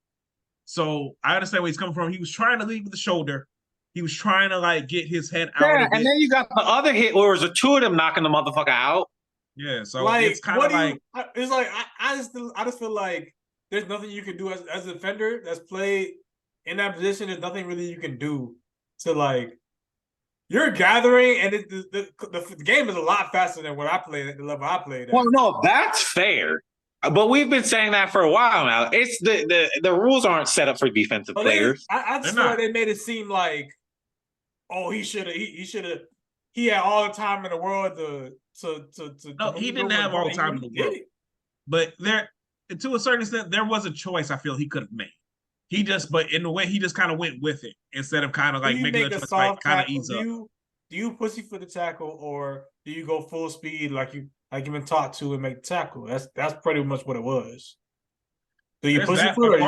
[SPEAKER 4] So I understand where he's coming from. He was trying to lead with the shoulder. He was trying to like get his head out.
[SPEAKER 5] Yeah, and then you got the other hit where it was two of them knocking the motherfucker out.
[SPEAKER 4] Yeah, so
[SPEAKER 1] like,
[SPEAKER 4] it's kind of like
[SPEAKER 1] it's like I just feel like there's nothing you can do as a defender that's played in that position. There's nothing really you can do to like you're gathering, and the game is a lot faster than what I played at the level I played at.
[SPEAKER 5] Well, no, that's fair. But we've been saying that for a while now. It's the rules aren't set up for defensive players.
[SPEAKER 1] I just feel like they made it seem like, oh, he had all the time in the world to
[SPEAKER 4] no, he didn't have all the time in the world. But there, to a certain extent, there was a choice I feel he could have made. But in a way, he just kind of went with it instead of kind of like making a soft kind of ease up.
[SPEAKER 1] Do you pussy for the tackle, or do you go full speed like you've been taught to and make the tackle? That's pretty much what it was. Do you pussy for it,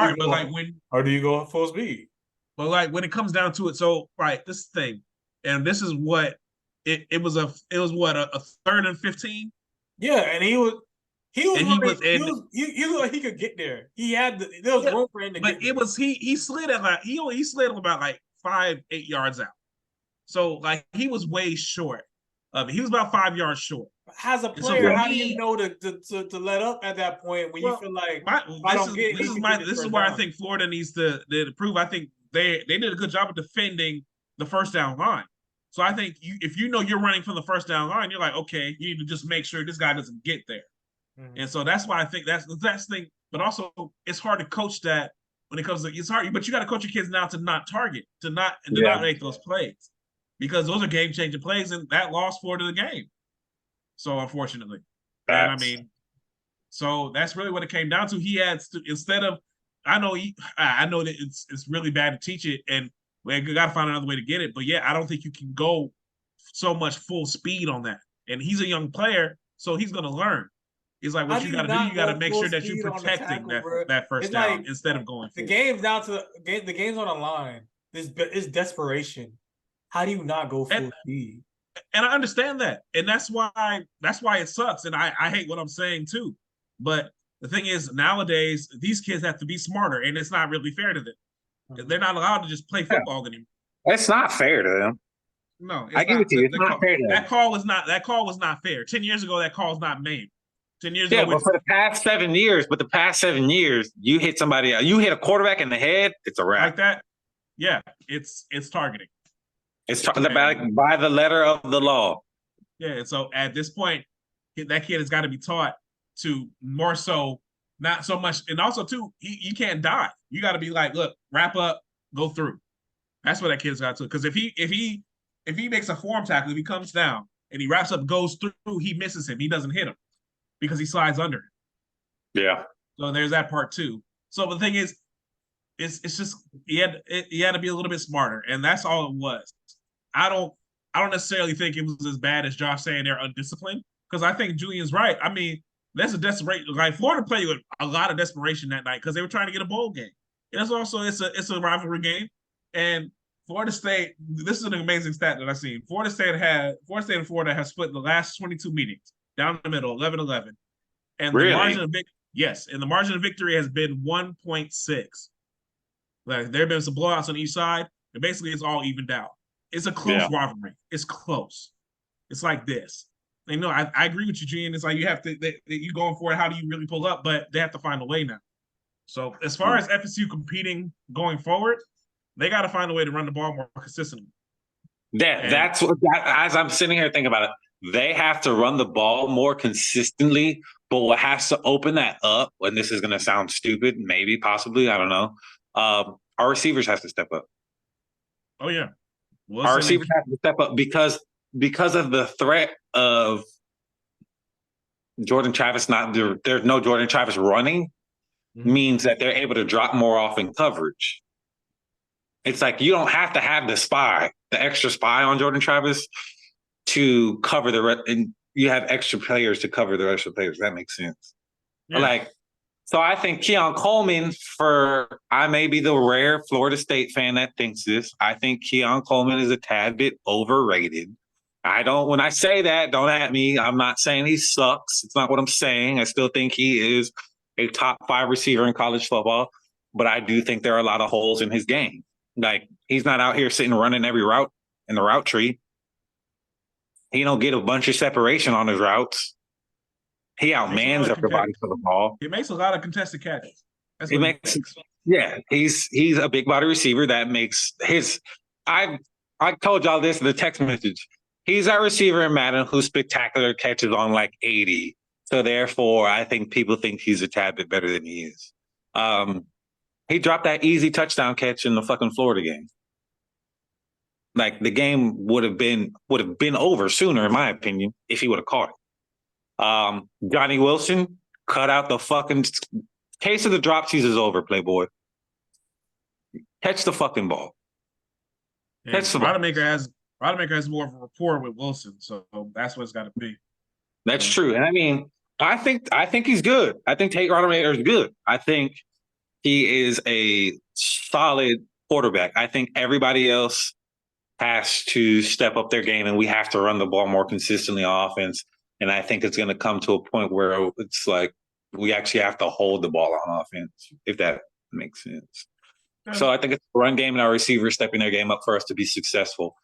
[SPEAKER 1] or do you go full speed?
[SPEAKER 4] But like when it comes down to it, so right, this thing, and this is what it was a 3rd and 15.
[SPEAKER 1] Yeah, and he was like he could get there. There was room for him to get there.
[SPEAKER 4] But he slid at like he slid about like 5-8 yards out. So like he was way short of it. He was about 5 yards short.
[SPEAKER 1] As a player, how do you know to let up at that point when you feel like
[SPEAKER 4] this is where I think Florida needs to prove. I think they did a good job of defending the first down line. So I think if you know you're running from the first down line, you're like, okay, you need to just make sure this guy doesn't get there. Mm-hmm. And so that's why I think that's the best thing. But also, it's hard to coach that when it comes to it's hard. But you got to coach your kids now to not target, to not make those plays, because those are game changing plays, and that lost Florida the game. So unfortunately, and I mean, so that's really what it came down to. He had instead of I know that it's really bad to teach it, and we got to find another way to get it. But yeah, I don't think you can go so much full speed on that. And he's a young player, so he's going to learn. It's like what you got to do. You got to make sure that you're protecting that first down instead of going.
[SPEAKER 1] The game's down to the game's on the line. It's desperation. How do you not go full speed?
[SPEAKER 4] And I understand that, and that's why it sucks. And I hate what I'm saying too. But the thing is, nowadays these kids have to be smarter, and it's not really fair to them. They're not allowed to just play football anymore.
[SPEAKER 5] It's not fair to them.
[SPEAKER 4] No,
[SPEAKER 5] I give it to you. It's not fair to them.
[SPEAKER 4] That call was not fair. 10 years ago, that call was not made. 10 years ago,
[SPEAKER 5] but for the past 7 years, you hit somebody, you hit a quarterback in the head, it's a wrap.
[SPEAKER 4] Like that, yeah, it's targeting.
[SPEAKER 5] It's by the letter of the law.
[SPEAKER 4] Yeah, and so at this point, that kid has got to be taught to more so, not so much, and also too, you can't dive. You got to be like, look, wrap up, go through. That's what that kid's got to. Because if he makes a form tackle, if he comes down and he wraps up, goes through, he misses him. He doesn't hit him because he slides under it.
[SPEAKER 5] Yeah.
[SPEAKER 4] So there's that part too. So the thing is, it's just he had to be a little bit smarter, and that's all it was. I don't necessarily think it was as bad as Josh saying they're undisciplined, because I think Julian's right. I mean, that's a desperation. Like Florida played with a lot of desperation that night because they were trying to get a bowl game. And it's also it's a rivalry game. And Florida State, this is an amazing stat that I've seen. Florida State and Florida have split the last 22 meetings down the middle, 11-11. And
[SPEAKER 5] really?
[SPEAKER 4] The margin of victory has been 1.6. Like there have been some blowouts on each side, and basically it's all evened out. It's a close rivalry. It's close. It's like this. And no, I agree with you, Gene. It's like you have to you going for it. How do you really pull up? But they have to find a way now. So as far as FSU competing going forward, they got to find a way to run the ball more consistently.
[SPEAKER 5] That's what. As I'm sitting here thinking about it, they have to run the ball more consistently, But what has to open that up, and this is going to sound stupid, maybe, possibly, I don't know. Our receivers have to step up.
[SPEAKER 4] Oh yeah,
[SPEAKER 5] Our receivers have to step up because of the threat of Jordan Travis there's no Jordan Travis running, means that they're able to drop more off in coverage. It's like you don't have to have the extra spy on Jordan Travis to cover and you have extra players to cover the extra players. That makes sense. Yeah. So I think Keon Coleman, I may be the rare Florida State fan that thinks this. I think Keon Coleman is a tad bit overrated. When I say that, don't at me. I'm not saying he sucks. It's not what I'm saying. I still think he is a top 5 receiver in college football, but I do think there are a lot of holes in his game. Like, he's not out here sitting running every route in the route tree. He don't get a bunch of separation on his routes. He outmans everybody for the ball.
[SPEAKER 4] He makes a lot of contested catches.
[SPEAKER 5] He's a big body receiver that makes his. I told y'all this in the text message. He's that receiver in Madden who spectacular catches on like 80. So therefore, I think people think he's a tad bit better than he is. He dropped that easy touchdown catch in the fucking Florida game. Like, the game would have been over sooner, in my opinion, if he would have caught it. Johnny Wilson cut out the fucking case of the dropsies is over, Playboy. Catch the fucking ball.
[SPEAKER 4] Catch the ball. Rodemaker has more of a rapport with Wilson, so that's what it's got to be.
[SPEAKER 5] That's true, and I mean, I think he's good. I think Tate Rodemaker is good. I think he is a solid quarterback. I think everybody else has to step up their game, and we have to run the ball more consistently on offense. And I think it's going to come to a point where it's like we actually have to hold the ball on offense, if that makes sense. Yeah. So I think it's the run game and our receivers stepping their game up for us to be successful.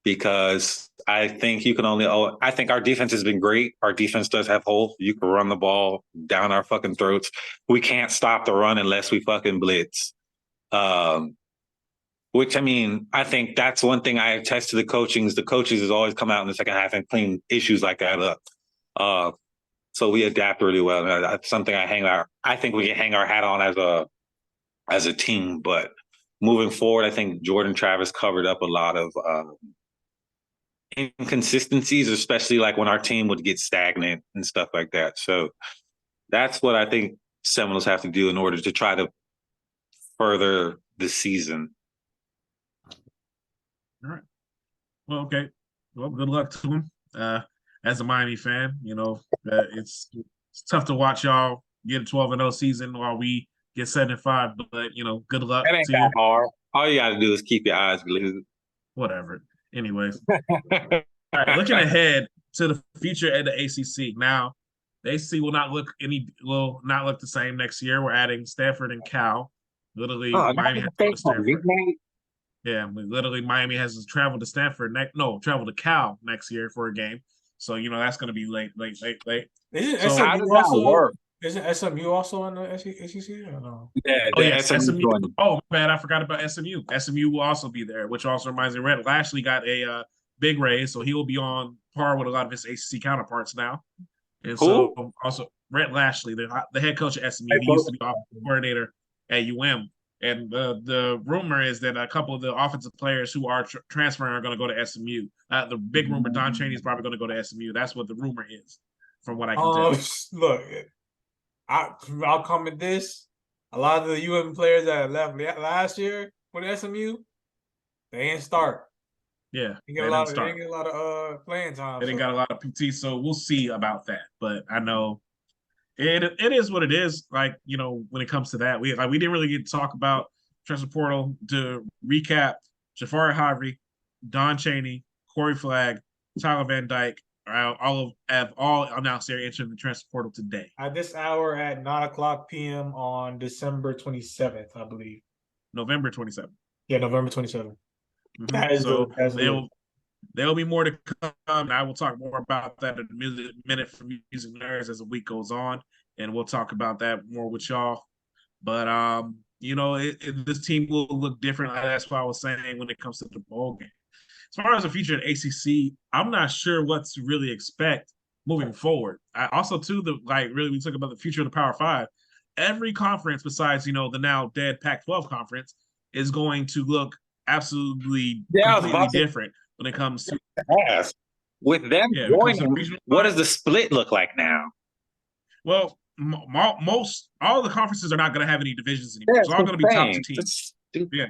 [SPEAKER 5] Because I think I think our defense has been great. Our defense does have holes. You can run the ball down our fucking throats. We can't stop the run unless we fucking blitz. Which, I mean, I think that's one thing I attest to the coachings. The coaches has always come out in the second half and clean issues like that up. So we adapt really well. That's something I think we can hang our hat on as a team. But moving forward, I think Jordan Travis covered up a lot of inconsistencies, especially like when our team would get stagnant and stuff like that. So that's what I think Seminoles have to do in order to try to further the season.
[SPEAKER 4] All right. Well, okay. Well, good luck to him. As a Miami fan, it's tough to watch y'all get a 12-0 season while we get 7-5. But good luck.
[SPEAKER 5] That ain't that hard. All you got to do is keep your eyes glued.
[SPEAKER 4] Whatever. Anyways, all right. Looking ahead to the future at the ACC. Now, the ACC will not look the same next year. We're adding Stanford and Cal. Literally, Miami has to Stanford. Yeah, Miami has to travel to travel to Cal next year for a game. So, that's going to be late.
[SPEAKER 1] Isn't SMU also in the ACC or no?
[SPEAKER 5] Yeah,
[SPEAKER 4] SMU. Oh, man, I forgot about SMU. SMU will also be there, which also reminds me, Rhett Lashley got a big raise, so he will be on par with a lot of his ACC counterparts now. And so, also, Rhett Lashley, the head coach at SMU, he used to be offensive coordinator at UM. And the rumor is that a couple of the offensive players who are transferring are going to go to SMU. The big rumor, Don Chaney is probably going to go to SMU. That's what the rumor is, from what I can tell.
[SPEAKER 1] Look, I'll comment this. A lot of the UM players that left last year with SMU, they ain't start.
[SPEAKER 4] Yeah,
[SPEAKER 1] they didn't get a lot of playing time.
[SPEAKER 4] They didn't got a lot of PT, so we'll see about that. But I know it is what it is. Like, when it comes to that, we didn't really get to talk about transfer portal. To recap, Jafari Harvey, Don Chaney, Corey Flagg, Tyler Van Dyke have all announced their entry in the transfer portal today.
[SPEAKER 1] At this hour at 9:00 p.m. on December 27th, I believe.
[SPEAKER 4] November 27th.
[SPEAKER 1] Yeah, November 27th.
[SPEAKER 4] Mm-hmm. There'll be more to come, and I will talk more about that in a minute from Music Nerds as the week goes on, and we'll talk about that more with y'all. But, this team will look different. That's what I was saying when it comes to the bowl game. As far as the future at ACC, I'm not sure what to really expect moving forward. I also too really we talk about the future of the Power Five. Every conference besides the now dead Pac-12 conference is going to look absolutely completely different when it comes to
[SPEAKER 5] with them joining. What does the split look like now?
[SPEAKER 4] Well, all the conferences are not going to have any divisions anymore. It's all going to be top 2 teams. Yeah.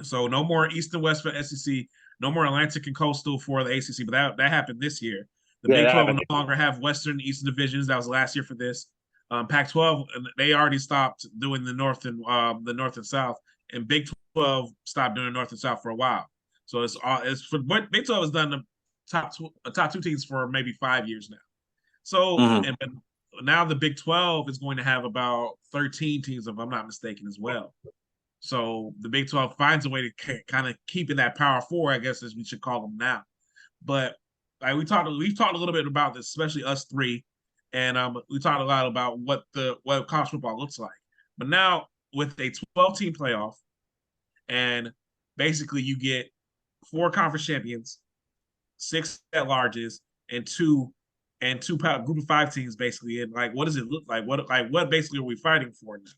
[SPEAKER 4] So no more East and West for SEC, no more Atlantic and Coastal for the ACC. But that happened this year. The Big 12 will no longer have Western and Eastern divisions. That was last year for this. Pac-12, they already stopped doing the North and South, and Big 12 stopped doing North and South for a while. So it's for Big 12 has done the top 2 teams for maybe 5 years now. So and now the Big 12 is going to have about 13 teams, if I'm not mistaken, as well. So the Big 12 finds a way to kind of keep in that Power 4, I guess, as we should call them now. But we've talked a little bit about this, especially us three, and we talked a lot about what college football looks like. But now with a 12-team playoff, and basically you get 4 conference champions, 6 at-larges, and two group of 5 teams basically. And what does it look like? What basically are we fighting for now?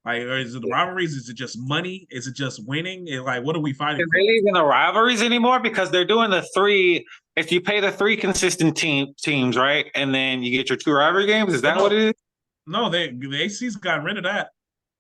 [SPEAKER 4] Is it the rivalries? Is it just money? Is it just winning? What are we fighting for?
[SPEAKER 5] Are they even the rivalries anymore? Because they're doing the 3. If you pay the 3 consistent teams, right, and then you get your 2 rivalry games, is that what it is?
[SPEAKER 4] No, the ACC's got rid of that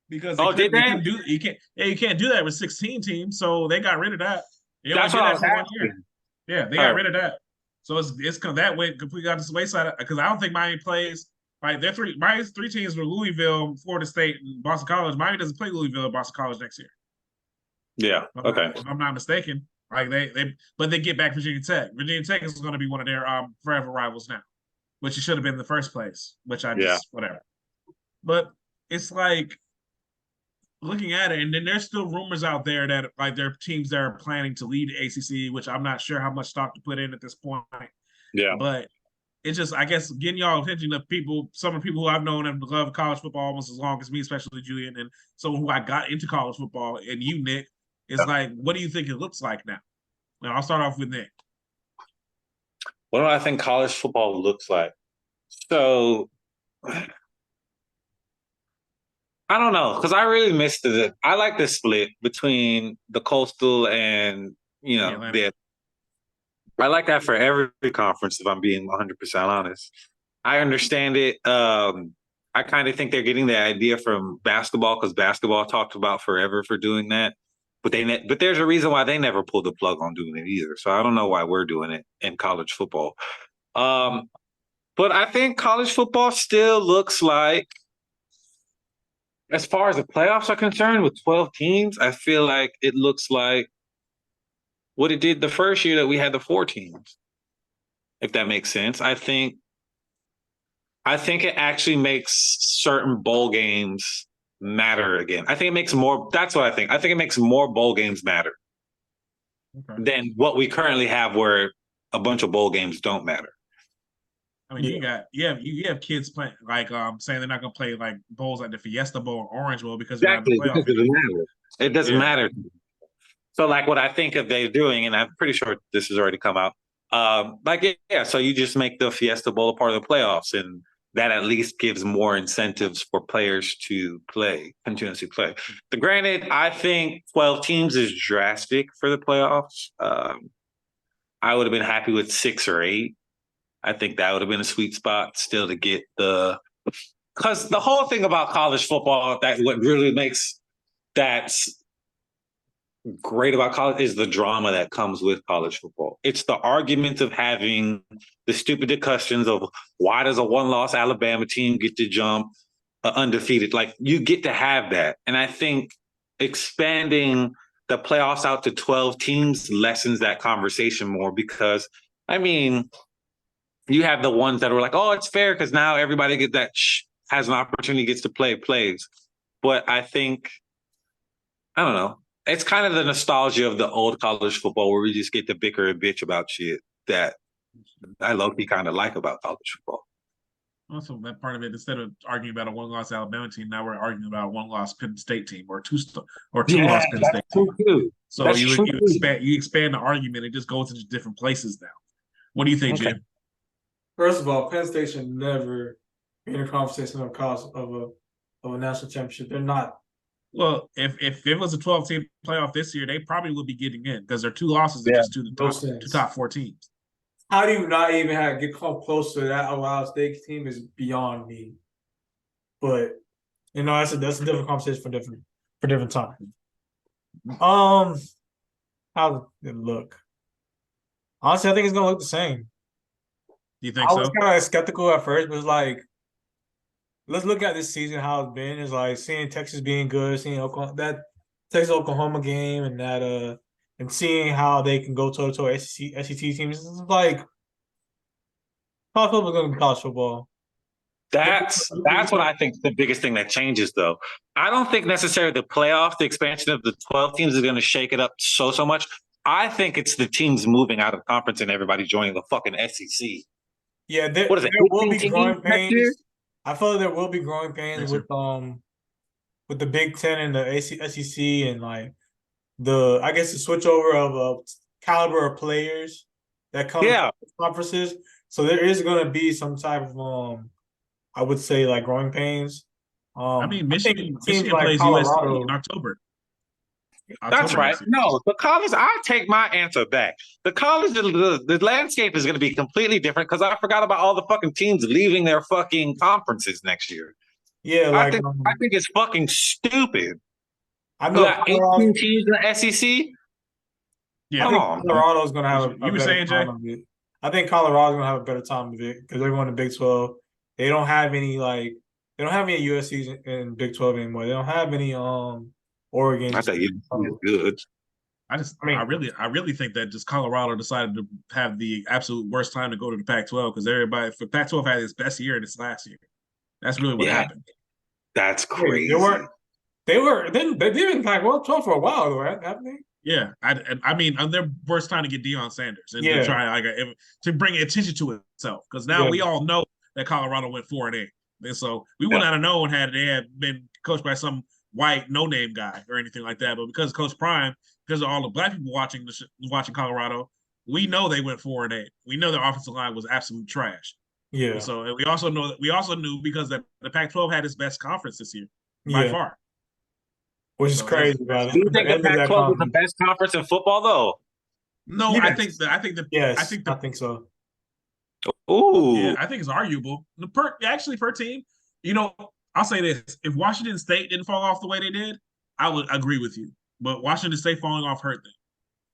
[SPEAKER 4] because you can't do that with 16 teams. So they got rid of that.
[SPEAKER 5] That's what I was asking.
[SPEAKER 4] 1 year. Yeah, they got rid of that. So it's that way completely out the wayside because I don't think Miami plays. Miami's 3 teams were Louisville, Florida State, and Boston College. Miami doesn't play Louisville or Boston College next year.
[SPEAKER 5] Yeah. Okay.
[SPEAKER 4] If I'm not mistaken. They get back Virginia Tech. Virginia Tech is going to be one of their forever rivals now, which it should have been in the first place. Whatever. But it's looking at it, and then there's still rumors out there that there are teams that are planning to lead the ACC, which I'm not sure how much stock to put in at this point.
[SPEAKER 5] Yeah.
[SPEAKER 4] But it's just, I guess, getting y'all attention to some of the people who I've known and love college football almost as long as me, especially Julian, and someone who I got into college football, and you, Nick, is what do you think it looks like now? Now, I'll start off with Nick.
[SPEAKER 5] What do I think college football looks like? So, I don't know, because I really missed it. I like the split between the Coastal and, I like that for every conference, if I'm being 100% honest. I understand it. I kind of think they're getting the idea from basketball because basketball talked about forever for doing that. But there's a reason why they never pulled the plug on doing it either. So I don't know why we're doing it in college football. But I think college football still looks like, as far as the playoffs are concerned, with 12 teams, I feel like it looks like what it did the first year that we had the 4 teams, if that makes sense. I think it actually makes certain bowl games matter again. I think it makes more. That's what I think. I think it makes more bowl games matter than what we currently have, where a bunch of bowl games don't matter.
[SPEAKER 4] I mean, you have kids playing saying they're not going to play bowls like the Fiesta Bowl or Orange Bowl because
[SPEAKER 5] exactly because it doesn't matter. It doesn't matter. So what I think of they're doing, and I'm pretty sure this has already come out. So you just make the Fiesta Bowl a part of the playoffs, and that at least gives more incentives for players to continuously play. But granted, I think 12 teams is drastic for the playoffs. I would have been happy with 6 or 8. I think that would have been a sweet spot still to get because the whole thing about college football, what really makes that's great about college is the drama that comes with college football. It's the argument of having the stupid discussions of why does a 1-loss Alabama team get to jump undefeated? You get to have that. And I think expanding the playoffs out to 12 teams lessens that conversation more because, you have the ones that are like, oh, it's fair because now everybody has an opportunity, gets to play plays. But I think, I don't know. It's kind of the nostalgia of the old college football where we just get to bicker and bitch about shit that I low-key kind of like about college football.
[SPEAKER 4] Also, that part of it, instead of arguing about a 1-loss Alabama team, now we're arguing about a 1-loss Penn State team or two-loss Penn State team.
[SPEAKER 5] Too.
[SPEAKER 4] So you expand the argument. It just goes into different places now. What do you think, Jim?
[SPEAKER 1] First of all, Penn State should never be in a conversation of a national championship. They're not.
[SPEAKER 4] Well, if it was a 12-team playoff this year, they probably would be getting in because their 2 losses are
[SPEAKER 5] Yeah,
[SPEAKER 4] just to the
[SPEAKER 1] No
[SPEAKER 4] two
[SPEAKER 1] sense.
[SPEAKER 4] top 4 teams.
[SPEAKER 1] How do you not even get come close to that Ohio State team is beyond me. But that's a different conversation for different time. How does it look? Honestly, I think it's gonna look the same.
[SPEAKER 4] Do you think
[SPEAKER 1] I was
[SPEAKER 4] so?
[SPEAKER 1] kind of skeptical at first, but it's like, let's look at this season how it's been. It's like seeing Texas being good, seeing that Texas Oklahoma game, and that and seeing how they can go toe to toe SEC teams. It's like college football is gonna be college football.
[SPEAKER 5] That's what I think the biggest thing that changes, though. I don't think necessarily the playoff, the expansion of the 12 teams is going to shake it up so much. I think it's the teams moving out of conference and everybody joining the fucking SEC.
[SPEAKER 1] Yeah,
[SPEAKER 5] What is it?
[SPEAKER 1] there will be
[SPEAKER 5] 18
[SPEAKER 1] growing
[SPEAKER 5] teams next year?
[SPEAKER 1] pains. I feel like there will be growing pains
[SPEAKER 4] Yes, sir.
[SPEAKER 1] with the Big Ten and the SEC and like I guess the switchover of caliber of players that come
[SPEAKER 5] Yeah.
[SPEAKER 1] from conferences. So there is going to be some type of I would say like growing pains.
[SPEAKER 4] I mean,
[SPEAKER 1] think
[SPEAKER 4] Michigan
[SPEAKER 1] teams like
[SPEAKER 4] plays
[SPEAKER 1] Colorado.
[SPEAKER 4] USC in October.
[SPEAKER 5] That's right.
[SPEAKER 4] next year.
[SPEAKER 5] No, the college, I take my answer back. The college, the landscape is going to be completely different because I forgot about all the fucking teams leaving their fucking conferences next year.
[SPEAKER 1] Yeah,
[SPEAKER 5] I
[SPEAKER 1] like
[SPEAKER 5] think it's fucking stupid.
[SPEAKER 1] I
[SPEAKER 5] We
[SPEAKER 1] know
[SPEAKER 5] got 18 teams in the SEC.
[SPEAKER 4] Yeah.
[SPEAKER 5] Come on, man.
[SPEAKER 1] Colorado's going to have
[SPEAKER 4] You were saying, Jay?
[SPEAKER 1] of it. I think Colorado's going to have a better time of it because they're going to Big 12. They don't have any USC's in Big 12 anymore. They don't have any Oregon.
[SPEAKER 5] I think it's good.
[SPEAKER 4] I really think that just Colorado decided to have the absolute worst time to go to the Pac-12 because for Pac-12 had its best year this last year. That's really what happened.
[SPEAKER 5] That's crazy.
[SPEAKER 1] They've been in Pac-12 for a while, though, right? Haven't they?
[SPEAKER 4] Yeah, I mean, their worst time to get Deion Sanders and
[SPEAKER 1] Yeah.
[SPEAKER 4] to try to bring attention to itself because now we all know that Colorado went 4-8, and so we would not have known had they had been coached by some white no-name guy or anything like that. But because Coach Prime, because of all the black people watching Colorado, we know they went 4-8. We know their offensive line was absolute trash.
[SPEAKER 1] Yeah.
[SPEAKER 4] And so we also knew because the Pac-12 had its best conference this year by far.
[SPEAKER 1] Which is crazy, brother.
[SPEAKER 5] Do you think the Pac-12 is the best conference in football, though?
[SPEAKER 4] No,
[SPEAKER 1] yes.
[SPEAKER 4] I think
[SPEAKER 1] so.
[SPEAKER 5] Ooh.
[SPEAKER 4] Yeah, I think it's arguable. Per team, I'll say this: if Washington State didn't fall off the way they did, I would agree with you. But Washington State falling off hurt them.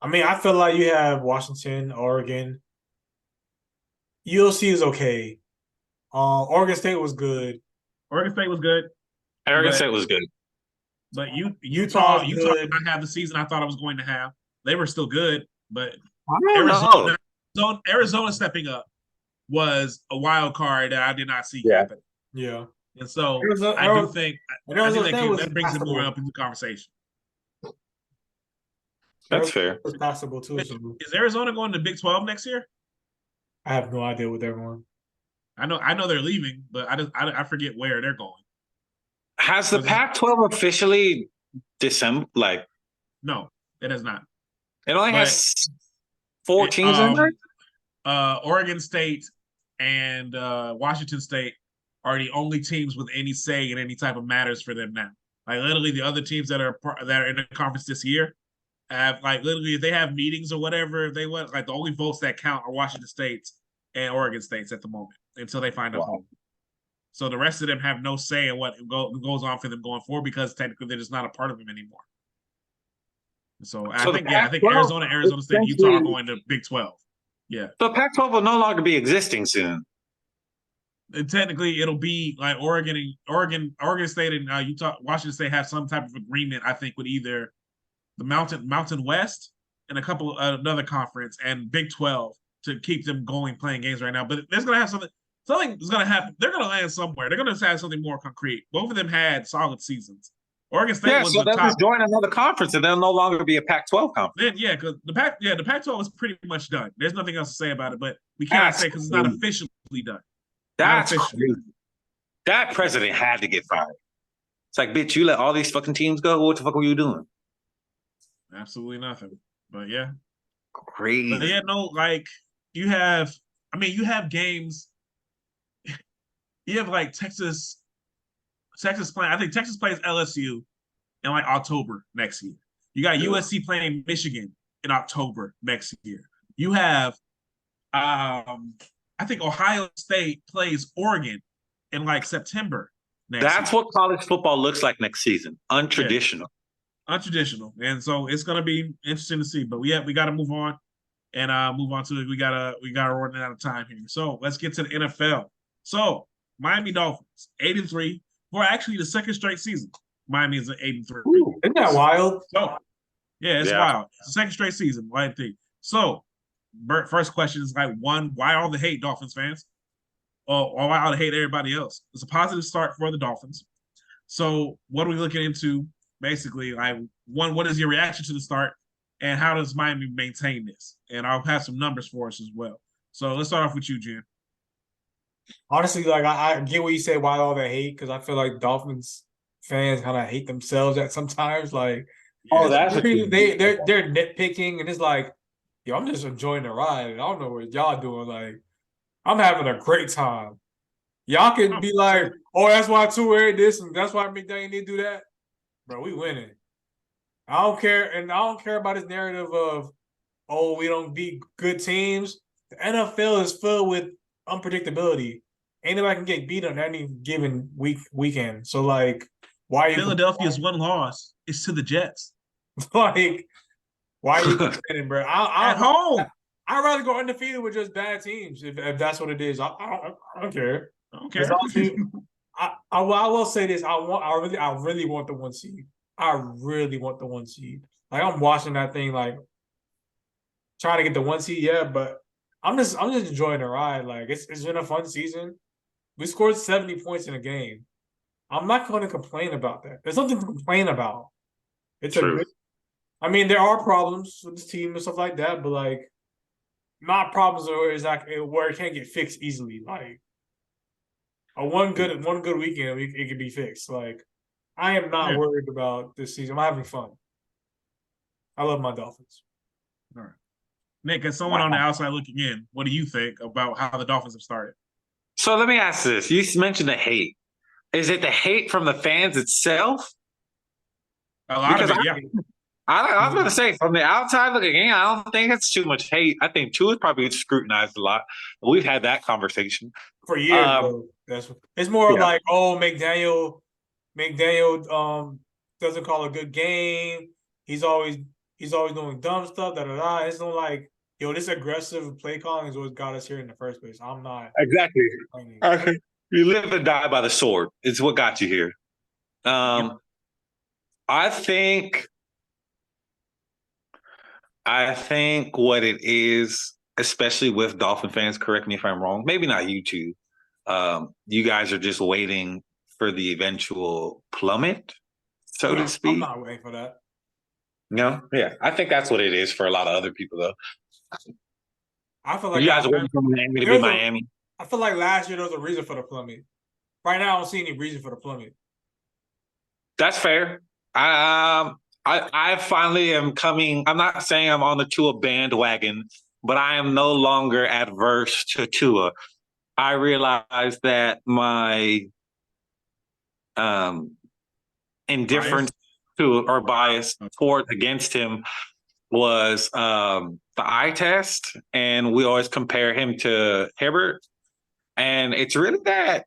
[SPEAKER 1] I mean, I feel like you have Washington, Oregon. USC is okay. Oregon State was good.
[SPEAKER 4] Oregon State was good. But Utah did not have the season I thought I was going to have. They were still good, but Arizona stepping up was a wild card that I did not see happen.
[SPEAKER 1] Yeah.
[SPEAKER 4] And so I think that brings it more up in the conversation.
[SPEAKER 5] That's fair.
[SPEAKER 1] It's possible too.
[SPEAKER 4] Is Arizona going to Big 12 next year?
[SPEAKER 1] I have no idea what they're going.
[SPEAKER 4] I know they're leaving, but I forget where they're going.
[SPEAKER 5] Has the Pac-12 officially dissembled?
[SPEAKER 4] No, it has not.
[SPEAKER 5] It only has 4 teams in there?
[SPEAKER 4] Oregon State and Washington State are the only teams with any say in any type of matters for them now. Like literally, the other teams that are in the conference this year have literally if they have meetings or whatever, if they want the only votes that count are Washington State's and Oregon State's at the moment until they find a home. So the rest of them have no say in what goes on for them going forward because technically they're just not a part of them anymore. So I think Arizona State, and Utah are going to Big 12. Yeah.
[SPEAKER 5] The Pac-12 will no longer be existing soon.
[SPEAKER 4] And technically, it'll be like Oregon State and Utah, Washington State have some type of agreement. I think with either the Mountain West and a couple another conference and Big 12 to keep them going playing games right now. But there's gonna have something is gonna happen. They're gonna land somewhere. They're gonna have something more concrete. Both of them had solid seasons. Oregon State was the top.
[SPEAKER 5] Just join another conference and they'll no longer be a Pac-12 conference.
[SPEAKER 4] Then because the Pac-12 is pretty much done. There's nothing else to say about it, but we can't say because it's not officially done.
[SPEAKER 5] That's crazy. That president had to get fired. It's like, bitch, you let all these fucking teams go? What the fuck were you doing?
[SPEAKER 4] Absolutely nothing. But yeah.
[SPEAKER 5] Crazy.
[SPEAKER 4] But yeah, no, you have games you have like Texas playing. I think Texas plays LSU in like October next year. You got USC playing Michigan in October next year. You have, I think Ohio State plays Oregon in like September next
[SPEAKER 5] That's
[SPEAKER 4] year.
[SPEAKER 5] what college football looks like next season. Untraditional.
[SPEAKER 4] Yeah. Untraditional. And so it's gonna be interesting to see. But we gotta move on and move on to it. We gotta run out of time here. So let's get to the NFL. So Miami Dolphins, 8-3 for actually the second straight season. Miami is at 8-3.
[SPEAKER 1] Isn't that wild?
[SPEAKER 4] So yeah, it's wild. It's the second straight season, I think. So Bert, first question is like one, why all the hate, Dolphins fans? Or why all the hate everybody else? It's a positive start for the Dolphins. So what are we looking into? Basically, like one, what is your reaction to the start? And how does Miami maintain this? And I'll have some numbers for us as well. So let's start off with you, Jen.
[SPEAKER 1] Honestly, like I get what you say, why all the hate, because I feel like Dolphins fans kind of hate themselves at sometimes. Like,
[SPEAKER 5] that's
[SPEAKER 1] they're nitpicking, and it's like, yo, I'm just enjoying the ride. I don't know what y'all doing. Like, I'm having a great time. Y'all can be like, oh, that's why Tua this, and that's why McDaniel did do that. Bro, we winning. I don't care, and I don't care about this narrative of, oh, we don't beat good teams. The NFL is filled with unpredictability. Anybody can get beat on any given weekend. So, like, why are you
[SPEAKER 4] Philadelphia's one loss is to the Jets.
[SPEAKER 1] like, why are you complaining, bro?
[SPEAKER 4] At home.
[SPEAKER 1] I'd rather go undefeated with just bad teams if that's what it is. I don't care.
[SPEAKER 4] I don't care.
[SPEAKER 1] I will say this. I really want the 1 seed. I really want the 1 seed. Like, I'm watching that thing, like, trying to get the 1 seed, yeah, but I'm just enjoying the ride. Like, it's been a fun season. We scored 70 points in a game. I'm not going to complain about that. There's something to complain about. It's
[SPEAKER 5] true.
[SPEAKER 1] I mean, there are problems with the team and stuff like that, but like, not problems where it can't get fixed easily. Like, one good weekend, it could be fixed. Like, I am not worried about this season. I'm having fun. I love my Dolphins.
[SPEAKER 4] All right. Nick, as someone on the outside looking in, what do you think about how the Dolphins have started?
[SPEAKER 5] So let me ask this. You mentioned the hate. Is it the hate from the fans itself?
[SPEAKER 4] A lot of it, yeah.
[SPEAKER 5] I was going to say, from the outside looking in, I don't think it's too much hate. I think Tua is probably scrutinized a lot. We've had that conversation.
[SPEAKER 1] For years, it's more like, oh, McDaniel doesn't call a good game. He's always doing dumb stuff. It's not like, yo, this aggressive play calling is what got us here in the first place. I'm not
[SPEAKER 5] exactly. You live and die by the sword. It's what got you here. I think what it is, especially with Dolphin fans, correct me if I'm wrong, maybe not you two. You guys are just waiting for the eventual plummet, so to speak.
[SPEAKER 1] I'm not waiting for that.
[SPEAKER 5] No? Yeah. I think that's what it is for a lot of other people, though.
[SPEAKER 1] I feel like
[SPEAKER 5] you guys are waiting for Miami to be Miami.
[SPEAKER 1] I feel like last year there was a reason for the plummet. Right now, I don't see any reason for the plummet.
[SPEAKER 5] That's fair. I finally am coming. I'm not saying I'm on the Tua bandwagon, but I am no longer adverse to Tua. I realize that my indifference to or bias towards against him was the eye test, and we always compare him to Herbert. And it's really that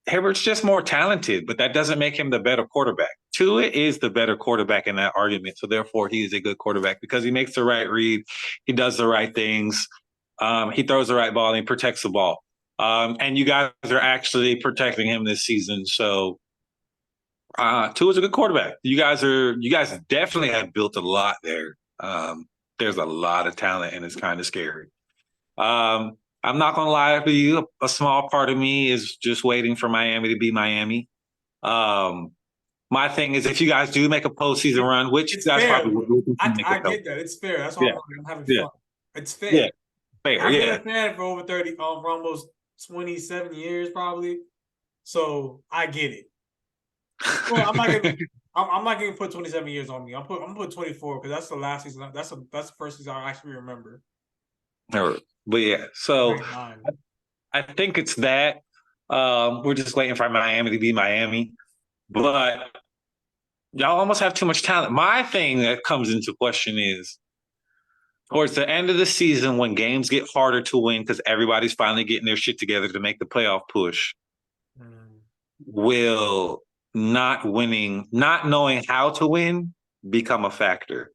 [SPEAKER 5] Herbert's just more talented, but that doesn't make him the better quarterback. Tua is the better quarterback in that argument, so therefore he is a good quarterback because he makes the right read, he does the right things, he throws the right ball, and he protects the ball. And you guys are actually protecting him this season, so Tua's a good quarterback. You guys definitely have built a lot there. There's a lot of talent, and it's kind of scary. I'm not going to lie to you. A small part of me is just waiting for Miami to be Miami. My thing is, if you guys do make a postseason run, which
[SPEAKER 1] it's
[SPEAKER 5] you guys
[SPEAKER 1] fair,
[SPEAKER 5] probably will,
[SPEAKER 1] I get that. It's fair. That's all I'm having fun. It's fair.
[SPEAKER 5] Yeah. Fair.
[SPEAKER 1] I've been a fan for over 30, for almost 27 years, probably. So I get it. Well, I'm not going to put 27 years on me. I'm gonna put 24 because that's the last season. That's the first season I actually remember.
[SPEAKER 5] But yeah, so I think it's that. We're just waiting for Miami to be Miami. But y'all almost have too much talent. My thing that comes into question is towards the end of the season when games get harder to win because everybody's finally getting their shit together to make the playoff push, will not knowing how to win become a factor?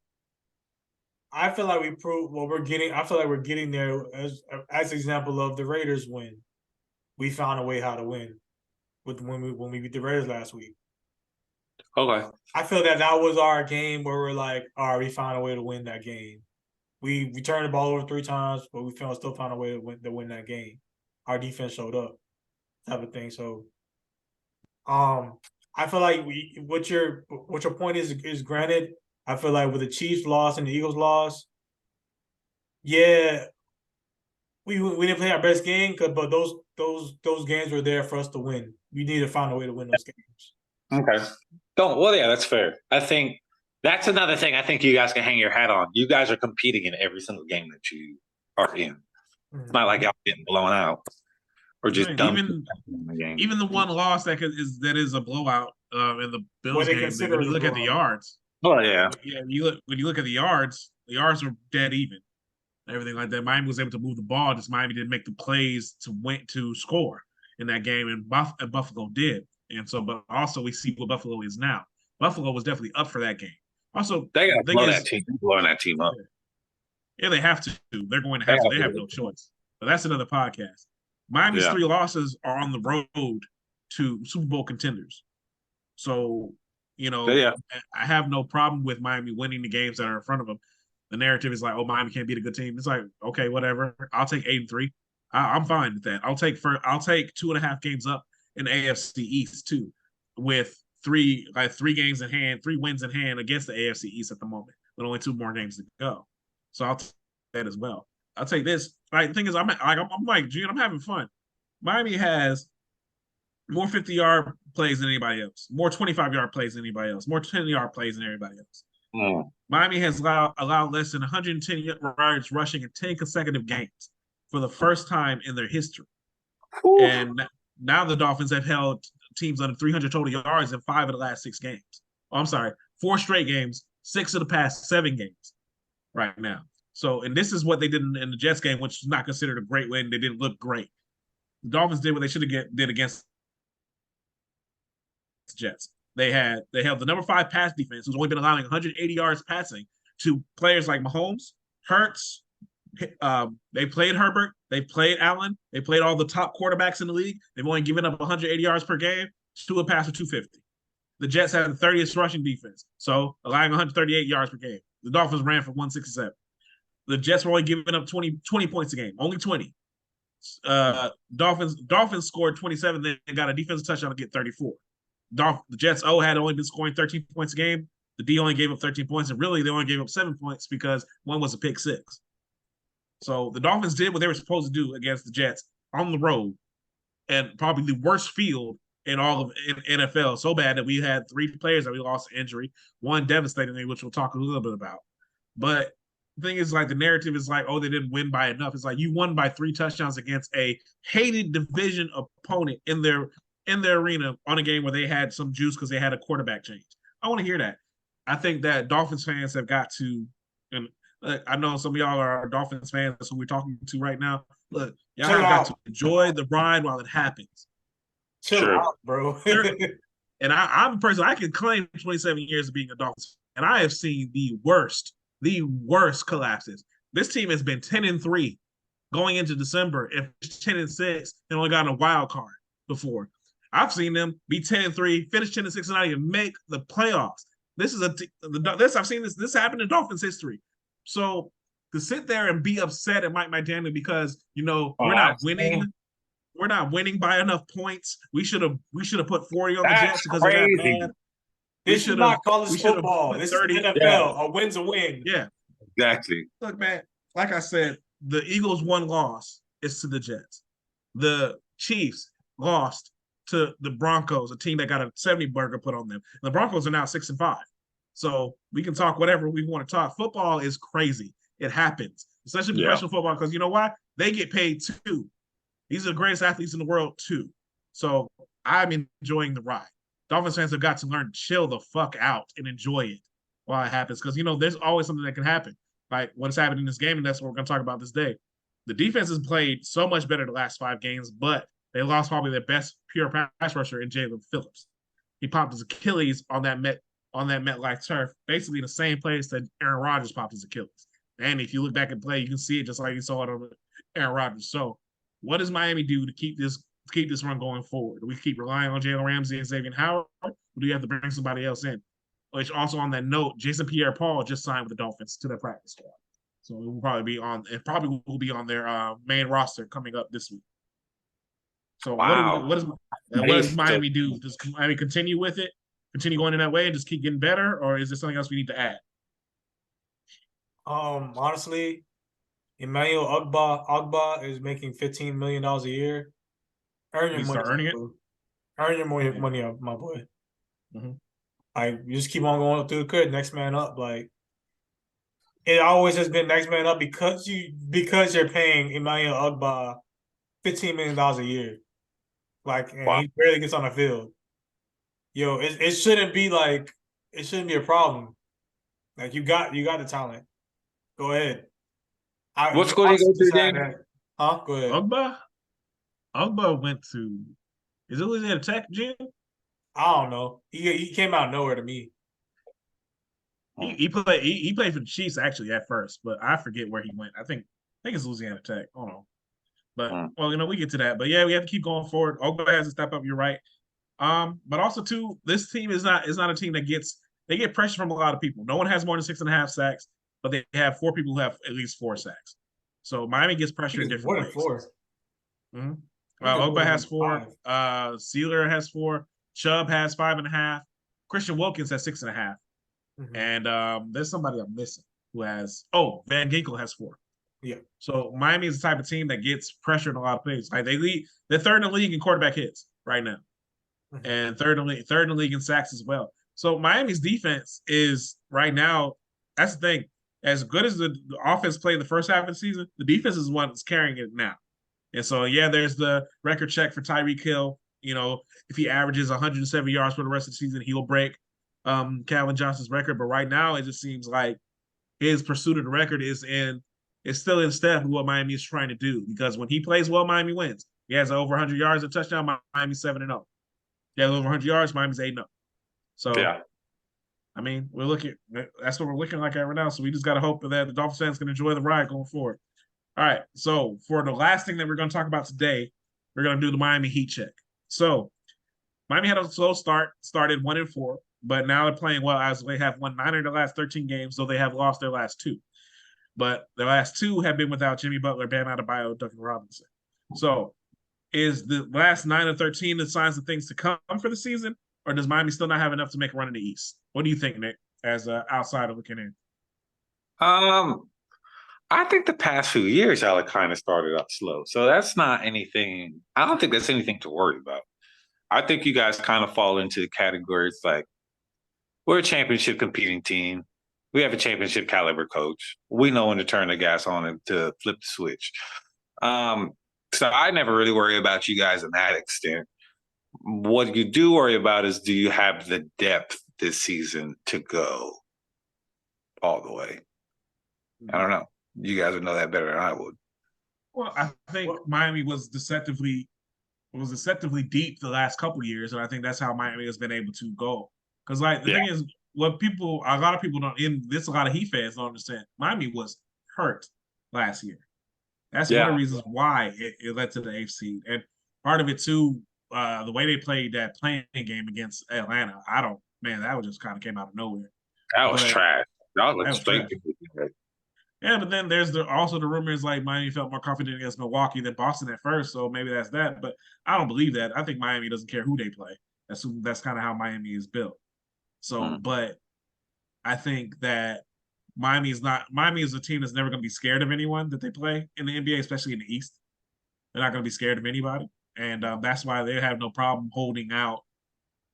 [SPEAKER 1] I feel like we proved what we're getting. I feel like we're getting there as an example of the Raiders win. We found a way how to win when we beat the Raiders last week.
[SPEAKER 5] Okay.
[SPEAKER 1] I feel that was our game where we're like, all right, we found a way to win that game. We turned the ball over 3 times, but we still found a way to win that game. Our defense showed up, type of thing. So, I feel like what your point is granted. I feel like with the Chiefs loss and the Eagles loss, yeah, we didn't play our best game, but those games were there for us to win. We need to find a way to win those games.
[SPEAKER 5] Okay. That's fair. I think that's another thing I think you guys can hang your hat on. You guys are competing in every single game that you are in. It's not like y'all getting blown out or just dumb.
[SPEAKER 4] Even the one loss that is a blowout in the Bills game. When you look at the yards.
[SPEAKER 5] Oh yeah.
[SPEAKER 4] Yeah, when you look at the yards were dead even. Everything like that. Miami was able to move the ball, just Miami didn't make the plays to score in that game, and Buffalo did. And so, but also we see what Buffalo is now. Buffalo was definitely up for that game. Also,
[SPEAKER 5] they got to blow that team, blowing that team up.
[SPEAKER 4] Yeah, they have to. They're going to have to. They have no choice. But that's another podcast. Miami's 3 losses are on the road to Super Bowl contenders. So, I have no problem with Miami winning the games that are in front of them. The narrative is like, oh, Miami can't beat a good team. It's like, okay, whatever. I'll take 8-3. I'm fine with that. I'll take 2.5 games up in the AFC East too, with 3 games in hand, 3 wins in hand against the AFC East at the moment, with only 2 more games to go. So I'll take that as well. I'll take this. The thing is, I'm like, Gene, I'm having fun. Miami has more 50-yard plays than anybody else, more 25-yard plays than anybody else, more 10-yard plays than everybody else. Miami has allowed less than 110 yards rushing in 10 consecutive games for the first time in their history. Ooh. And now the Dolphins have held teams under 300 total yards in 5 of the last 6 games. Oh, I'm sorry, 4 straight games, 6 of the past 7 games right now. So, and this is what they did in the Jets game, which is not considered a great win. They didn't look great. The Dolphins did what they should have did against the Jets. They held the number 5 pass defense, who's only been allowing 180 yards passing to players like Mahomes, Hurts. They played Herbert. They played Allen. They played all the top quarterbacks in the league. They've only given up 180 yards per game to a pass of 250. The Jets had the 30th rushing defense, so allowing 138 yards per game. The Dolphins ran for 167. The Jets were only giving up 20 points a game, only 20. Dolphins scored 27. They got a defensive touchdown to get 34. The Jets had only been scoring 13 points a game. The D only gave up 13 points, and really they only gave up 7 points because one was a pick 6. So the Dolphins did what they were supposed to do against the Jets on the road, and probably the worst field in all of NFL. So bad that we had 3 players that we lost to injury, one devastatingly, which we'll talk a little bit about. But the thing is, the narrative is like, oh, they didn't win by enough. It's like you won by 3 touchdowns against a hated division opponent in their arena on a game where they had some juice because they had a quarterback change. I want to hear that. I think that Dolphins fans have got to, and I know some of y'all are Dolphins fans, that's who we're talking to right now. Look, y'all have got to enjoy the ride while it happens.
[SPEAKER 1] Chill out, bro.
[SPEAKER 4] And I'm a person, I can claim 27 years of being a Dolphins fan, and I have seen the worst collapses. This team has been 10-3 going into December, and 10-6, and only gotten a wild card before. I've seen them be 10-3, finish 10-6, and not even make the playoffs. I've seen this happen in Dolphins history. So to sit there and be upset at Mike McDaniel because we're not winning, we're not winning by enough points. We should have put 40 on the Jets because they're that bad.
[SPEAKER 1] This is not college football. This is NFL. Yeah. A win's a win.
[SPEAKER 4] Yeah,
[SPEAKER 5] exactly.
[SPEAKER 4] Look, man, like I said, the Eagles' one loss is to the Jets. The Chiefs lost to the Broncos, a team that got a 70 burger put on them. And the Broncos are now 6-5. So we can talk whatever we want to talk. Football is crazy. It happens, especially professional football, because you know why? They get paid too. These are the greatest athletes in the world too. So I'm enjoying the ride. Dolphins fans have got to learn to chill the fuck out and enjoy it while it happens. Because, there's always something that can happen. Like what's happened in this game, and that's what we're going to talk about this day. The defense has played so much better the last 5 games, but they lost probably their best pure pass rusher in Jaelen Phillips. He popped his Achilles on that MetLife turf, basically the same place that Aaron Rodgers popped his Achilles. And if you look back and play, you can see it just like you saw it on Aaron Rodgers. So, what does Miami do to keep this run going forward? Do we keep relying on Jalen Ramsey and Xavier Howard, or do you have to bring somebody else in? Which also on that note, Jason Pierre-Paul just signed with the Dolphins to their practice squad, so it will probably be on. It probably will be on their main roster coming up this week. So
[SPEAKER 5] Wow.
[SPEAKER 4] what does Miami do? Does Miami continue with it? Continue going in that way and just keep getting better, or is there something else we need to add?
[SPEAKER 1] Honestly, Emmanuel Ogba is making $15 million a year. Earn your money.
[SPEAKER 4] Earning it.
[SPEAKER 1] Earn your money up, my boy.
[SPEAKER 4] Mm-hmm.
[SPEAKER 1] Like, you just keep on going through the court, next man up. Like, it always has been next man up because you're paying Emmanuel Ogba $15 million a year. Like, and
[SPEAKER 5] Wow.
[SPEAKER 1] he barely gets on the field. It shouldn't be a problem. Like, you got the talent. Go ahead.
[SPEAKER 5] What school did he go to again?
[SPEAKER 1] Huh? Go ahead.
[SPEAKER 4] Ogba went to. Is it Louisiana Tech, Jim?
[SPEAKER 1] I don't know. He came out of nowhere to me.
[SPEAKER 4] He played for the Chiefs actually at first, but I forget where he went. I think it's Louisiana Tech. I don't know. But we get to that. But yeah, we have to keep going forward. Ogba has to step up. You're right. But also too, this team is not a team that get pressure from a lot of people. No one has more than 6.5 sacks, but they have 4 people who have at least 4 sacks. So Miami gets pressure in different ways.
[SPEAKER 1] 4.
[SPEAKER 4] Mm-hmm. Ogba has 4. Sealer has 4. Chubb has 5.5. Christian Wilkins has 6.5. Mm-hmm. And there's somebody I'm missing who has. Van Ginkel has 4.
[SPEAKER 1] Yeah.
[SPEAKER 4] So Miami is the type of team that gets pressure in a lot of plays. Like they're third in the league in quarterback hits right now, mm-hmm. and third in the league in sacks as well. So Miami's defense is right now. That's the thing. As good as the offense played the first half of the season, the defense is the one that's carrying it now. And so, yeah, there's the record check for Tyreek Hill. If he averages 170 yards for the rest of the season, he'll break Calvin Johnson's record. But right now, it just seems like his pursuit of the record is still in step with what Miami is trying to do. Because when he plays well, Miami wins. He has over 100 yards, a touchdown, Miami's 7-0. He has over 100 yards, Miami's 8-0. So, yeah. I mean, that's what we're looking like right now. So we just got to hope that the Dolphins fans can enjoy the ride going forward. All right. So for the last thing that we're going to talk about today, we're going to do the Miami Heat check. So Miami had a slow start, started 1-4, but now they're playing well as they have won 9 of their last 13 games, though they have lost their last 2. But their last 2 have been without Jimmy Butler, Bam Adebayo, Duncan Robinson. So is the last 9 of 13 the signs of things to come for the season, or does Miami still not have enough to make a run in the East? What do you think, Nick, as an outsider looking in?
[SPEAKER 5] I think the past few years, y'all kind of started up slow. So that's not anything. I don't think that's anything to worry about. I think you guys kind of fall into the categories like we're a championship competing team. We have a championship caliber coach. We know when to turn the gas on and to flip the switch. So I never really worry about you guys in that extent. What you do worry about is, do you have the depth this season to go all the way? I don't know. You guys would know that better than I would.
[SPEAKER 4] Well, I think Miami was deceptively deep the last couple of years, and I think that's how Miami has been able to go. Because the thing is, a lot of people don't. A lot of Heat fans don't understand. Miami was hurt last year. That's one of the reasons why it led to the 8th seed, and part of it too. The way they played that playing game against Atlanta, that was just kind of came out of nowhere.
[SPEAKER 5] That was trash. That was trash.
[SPEAKER 4] Yeah, but then there's also the rumors like Miami felt more confident against Milwaukee than Boston at first, so maybe that's that. But I don't believe that. I think Miami doesn't care who they play. That's kind of how Miami is built. So, but I think that Miami is a team that's never going to be scared of anyone that they play in the NBA, especially in the East. They're not going to be scared of anybody, and that's why they have no problem holding out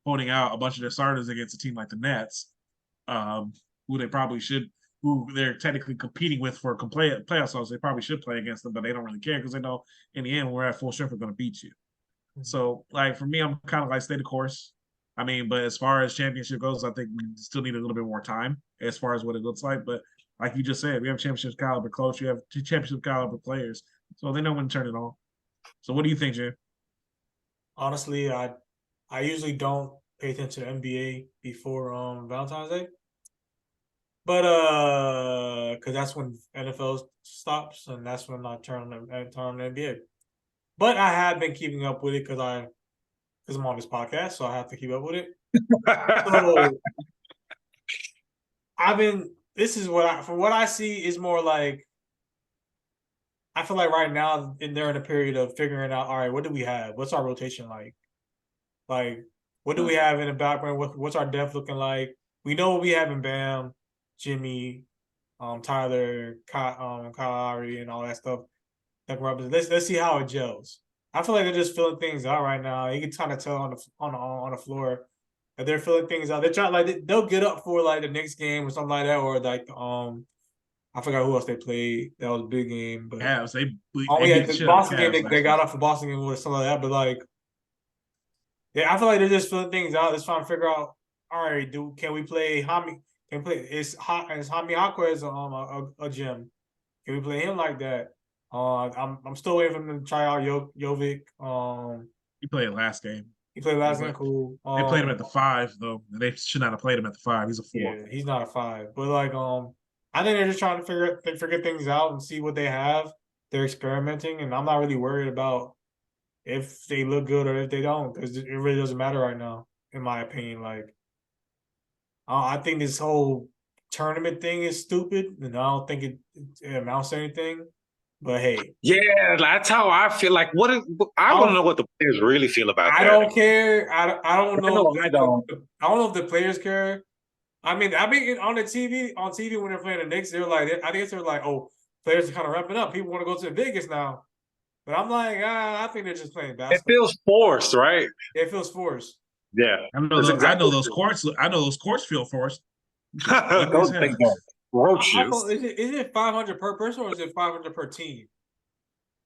[SPEAKER 4] a bunch of their starters against a team like the Nets, who they probably should. Who they're technically competing with for playoff slots, they probably should play against them, but they don't really care because they know in the end, when we're at full strength, we're going to beat you. So, like, for me, I'm kind of like stay the course. I mean, but as far as championship goes, I think we still need a little bit more time as far as what it looks like. But like you just said, we have championship caliber coach, you have two championship caliber players, so they know when to turn it on. So, what do you think, Jay?
[SPEAKER 1] Honestly, I usually don't pay attention to NBA before Valentine's Day. But because that's when NFL stops, and that's when I turn on the NBA. But I have been keeping up with it because I'm on this podcast, so I have to keep up with it. So I've been. This is from what I see is more like I feel like right now they're in a period of figuring out. All right, what do we have? What's our rotation like? Like, what do we have in the background? What's our depth looking like? We know what we have in Bam, Jimmy, Tyler, Kyle Lowry, and all that stuff. Let's see how it gels. I feel like they're just filling things out right now. You can kind of tell on the floor that they're filling things out. They're trying they'll get up for like the next game or something like that, or like I forgot who else they played. That was a big game, but
[SPEAKER 4] Cavs, they
[SPEAKER 1] beat
[SPEAKER 4] the
[SPEAKER 1] the Boston game. They got off the Boston game or something like that. But like, yeah, I feel like they're just filling things out. They're trying to figure out. All right, can we play Hami? Can we play is Hami Aquez a gym? Can we play him like that? I'm still waiting for them to try out Jovic.
[SPEAKER 4] He played last game.
[SPEAKER 1] He played last game. Cool.
[SPEAKER 4] They played him at the 5 though. They should not have played him at the 5. He's a 4.
[SPEAKER 1] Yeah, he's not a 5. But like, I think they're just trying to figure things out and see what they have. They're experimenting, and I'm not really worried about if they look good or if they don't, because it really doesn't matter right now, in my opinion. Like, I think this whole tournament thing is stupid, and I don't think it amounts to anything. But hey,
[SPEAKER 5] yeah, that's how I feel. Like, I want to know what the players really feel about that.
[SPEAKER 1] I don't care. I don't know.
[SPEAKER 5] I don't
[SPEAKER 1] know if the players care. I mean on TV when they're playing the Knicks, they're like, I guess they're like, oh, players are kind of ramping up. People want to go to Vegas now. But I'm like, I think they're just playing basketball.
[SPEAKER 5] It feels forced, right?
[SPEAKER 1] It feels forced.
[SPEAKER 5] Yeah,
[SPEAKER 4] I know those courts feel forced.
[SPEAKER 5] Those things are ferocious.
[SPEAKER 1] Is it 500 per person or is it 500 per team?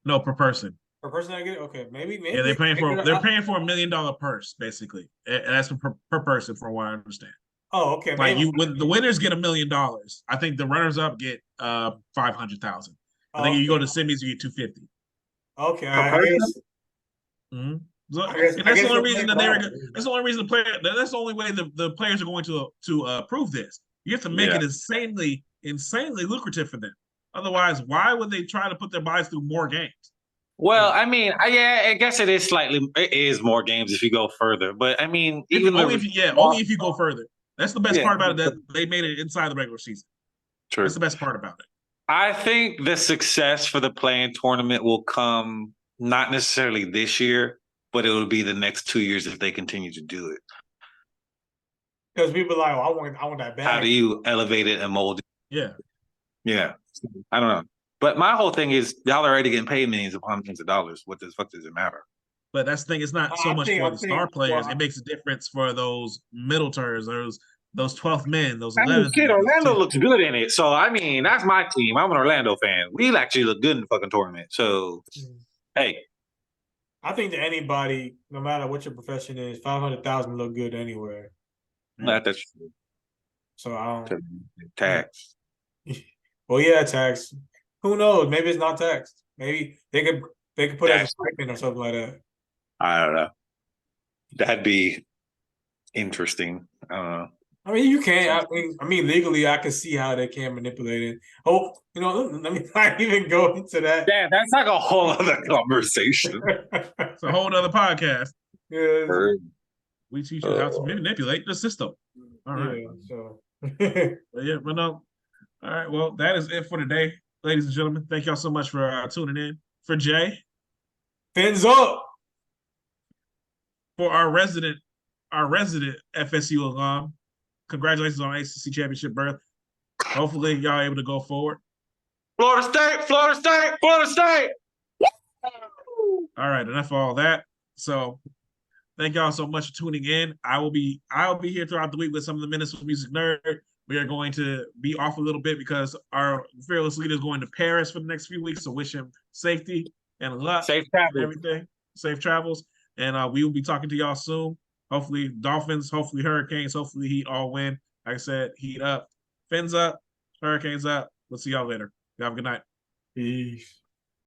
[SPEAKER 4] No, per person.
[SPEAKER 1] Per person, I get it. Okay, maybe.
[SPEAKER 4] Yeah, they're paying for $1 million purse basically, and that's per person, from what I understand.
[SPEAKER 1] Oh, okay.
[SPEAKER 4] Like when the winners get $1 million, I think the runners up get 500,000. I think if you go to semis, you get 250.
[SPEAKER 1] Okay, I guess.
[SPEAKER 4] Mm-hmm. That's the only reason that's the only reason that's the only way the players are going to prove this. You have to make it insanely lucrative for them. Otherwise, why would they try to put their bodies through more games?
[SPEAKER 5] Well, I mean, I guess it is more games if you go further. But I mean,
[SPEAKER 4] only if you go further. That's the best part about it, that they made it inside the regular season.
[SPEAKER 5] True.
[SPEAKER 4] That's the best part about it.
[SPEAKER 5] I think the success for the play-in tournament will come not necessarily this year, but it will be the next 2 years if they continue to do it.
[SPEAKER 1] Because people are like, I want that bag.
[SPEAKER 5] How do you elevate it and mold it?
[SPEAKER 4] Yeah.
[SPEAKER 5] Yeah. I don't know. But my whole thing is y'all are already getting paid millions upon millions of dollars. What the fuck does it matter?
[SPEAKER 4] But that's the thing. It's not so much for the star players. It makes a difference for those middle tiers, those 12th men, those 11th.
[SPEAKER 5] Shit, Orlando looks good in it. So, I mean, that's my team. I'm an Orlando fan. We actually look good in the fucking tournament. So, hey.
[SPEAKER 1] I think to anybody, no matter what your profession is, 500,000 look good anywhere.
[SPEAKER 5] That's true.
[SPEAKER 1] So, I don't.
[SPEAKER 5] Tax.
[SPEAKER 1] Well, yeah, tax. Who knows? Maybe it's not taxed. Maybe they could put it as a stipend or something like that.
[SPEAKER 5] I don't know. That'd be interesting. I don't know.
[SPEAKER 1] I mean, you can't. I mean, legally, I can see how they can manipulate it. Oh, let me not even go into that.
[SPEAKER 5] Yeah, that's like a whole other conversation.
[SPEAKER 4] It's a whole other podcast.
[SPEAKER 1] Yeah.
[SPEAKER 4] We teach you how to manipulate the system. All right. But no. All right. Well, that is it for today, ladies and gentlemen. Thank y'all so much for tuning in. For Jay,
[SPEAKER 1] fins up.
[SPEAKER 4] For our resident FSU alum, congratulations on ACC championship berth. Hopefully, y'all able to go forward.
[SPEAKER 5] Florida State.
[SPEAKER 4] All right, enough of all that. So, thank y'all so much for tuning in. I'll be here throughout the week with some of the Minutes with Music Nerd. We are going to be off a little bit because our fearless leader is going to Paris for the next few weeks. So, wish him safety and luck.
[SPEAKER 5] Safe travels.
[SPEAKER 4] And everything. Safe travels. And we will be talking to y'all soon. Hopefully Dolphins, hopefully Hurricanes, hopefully Heat all win. Like I said, Heat up, Fins up, Hurricanes up. We'll see y'all later. Y'all have a good night.
[SPEAKER 1] Peace.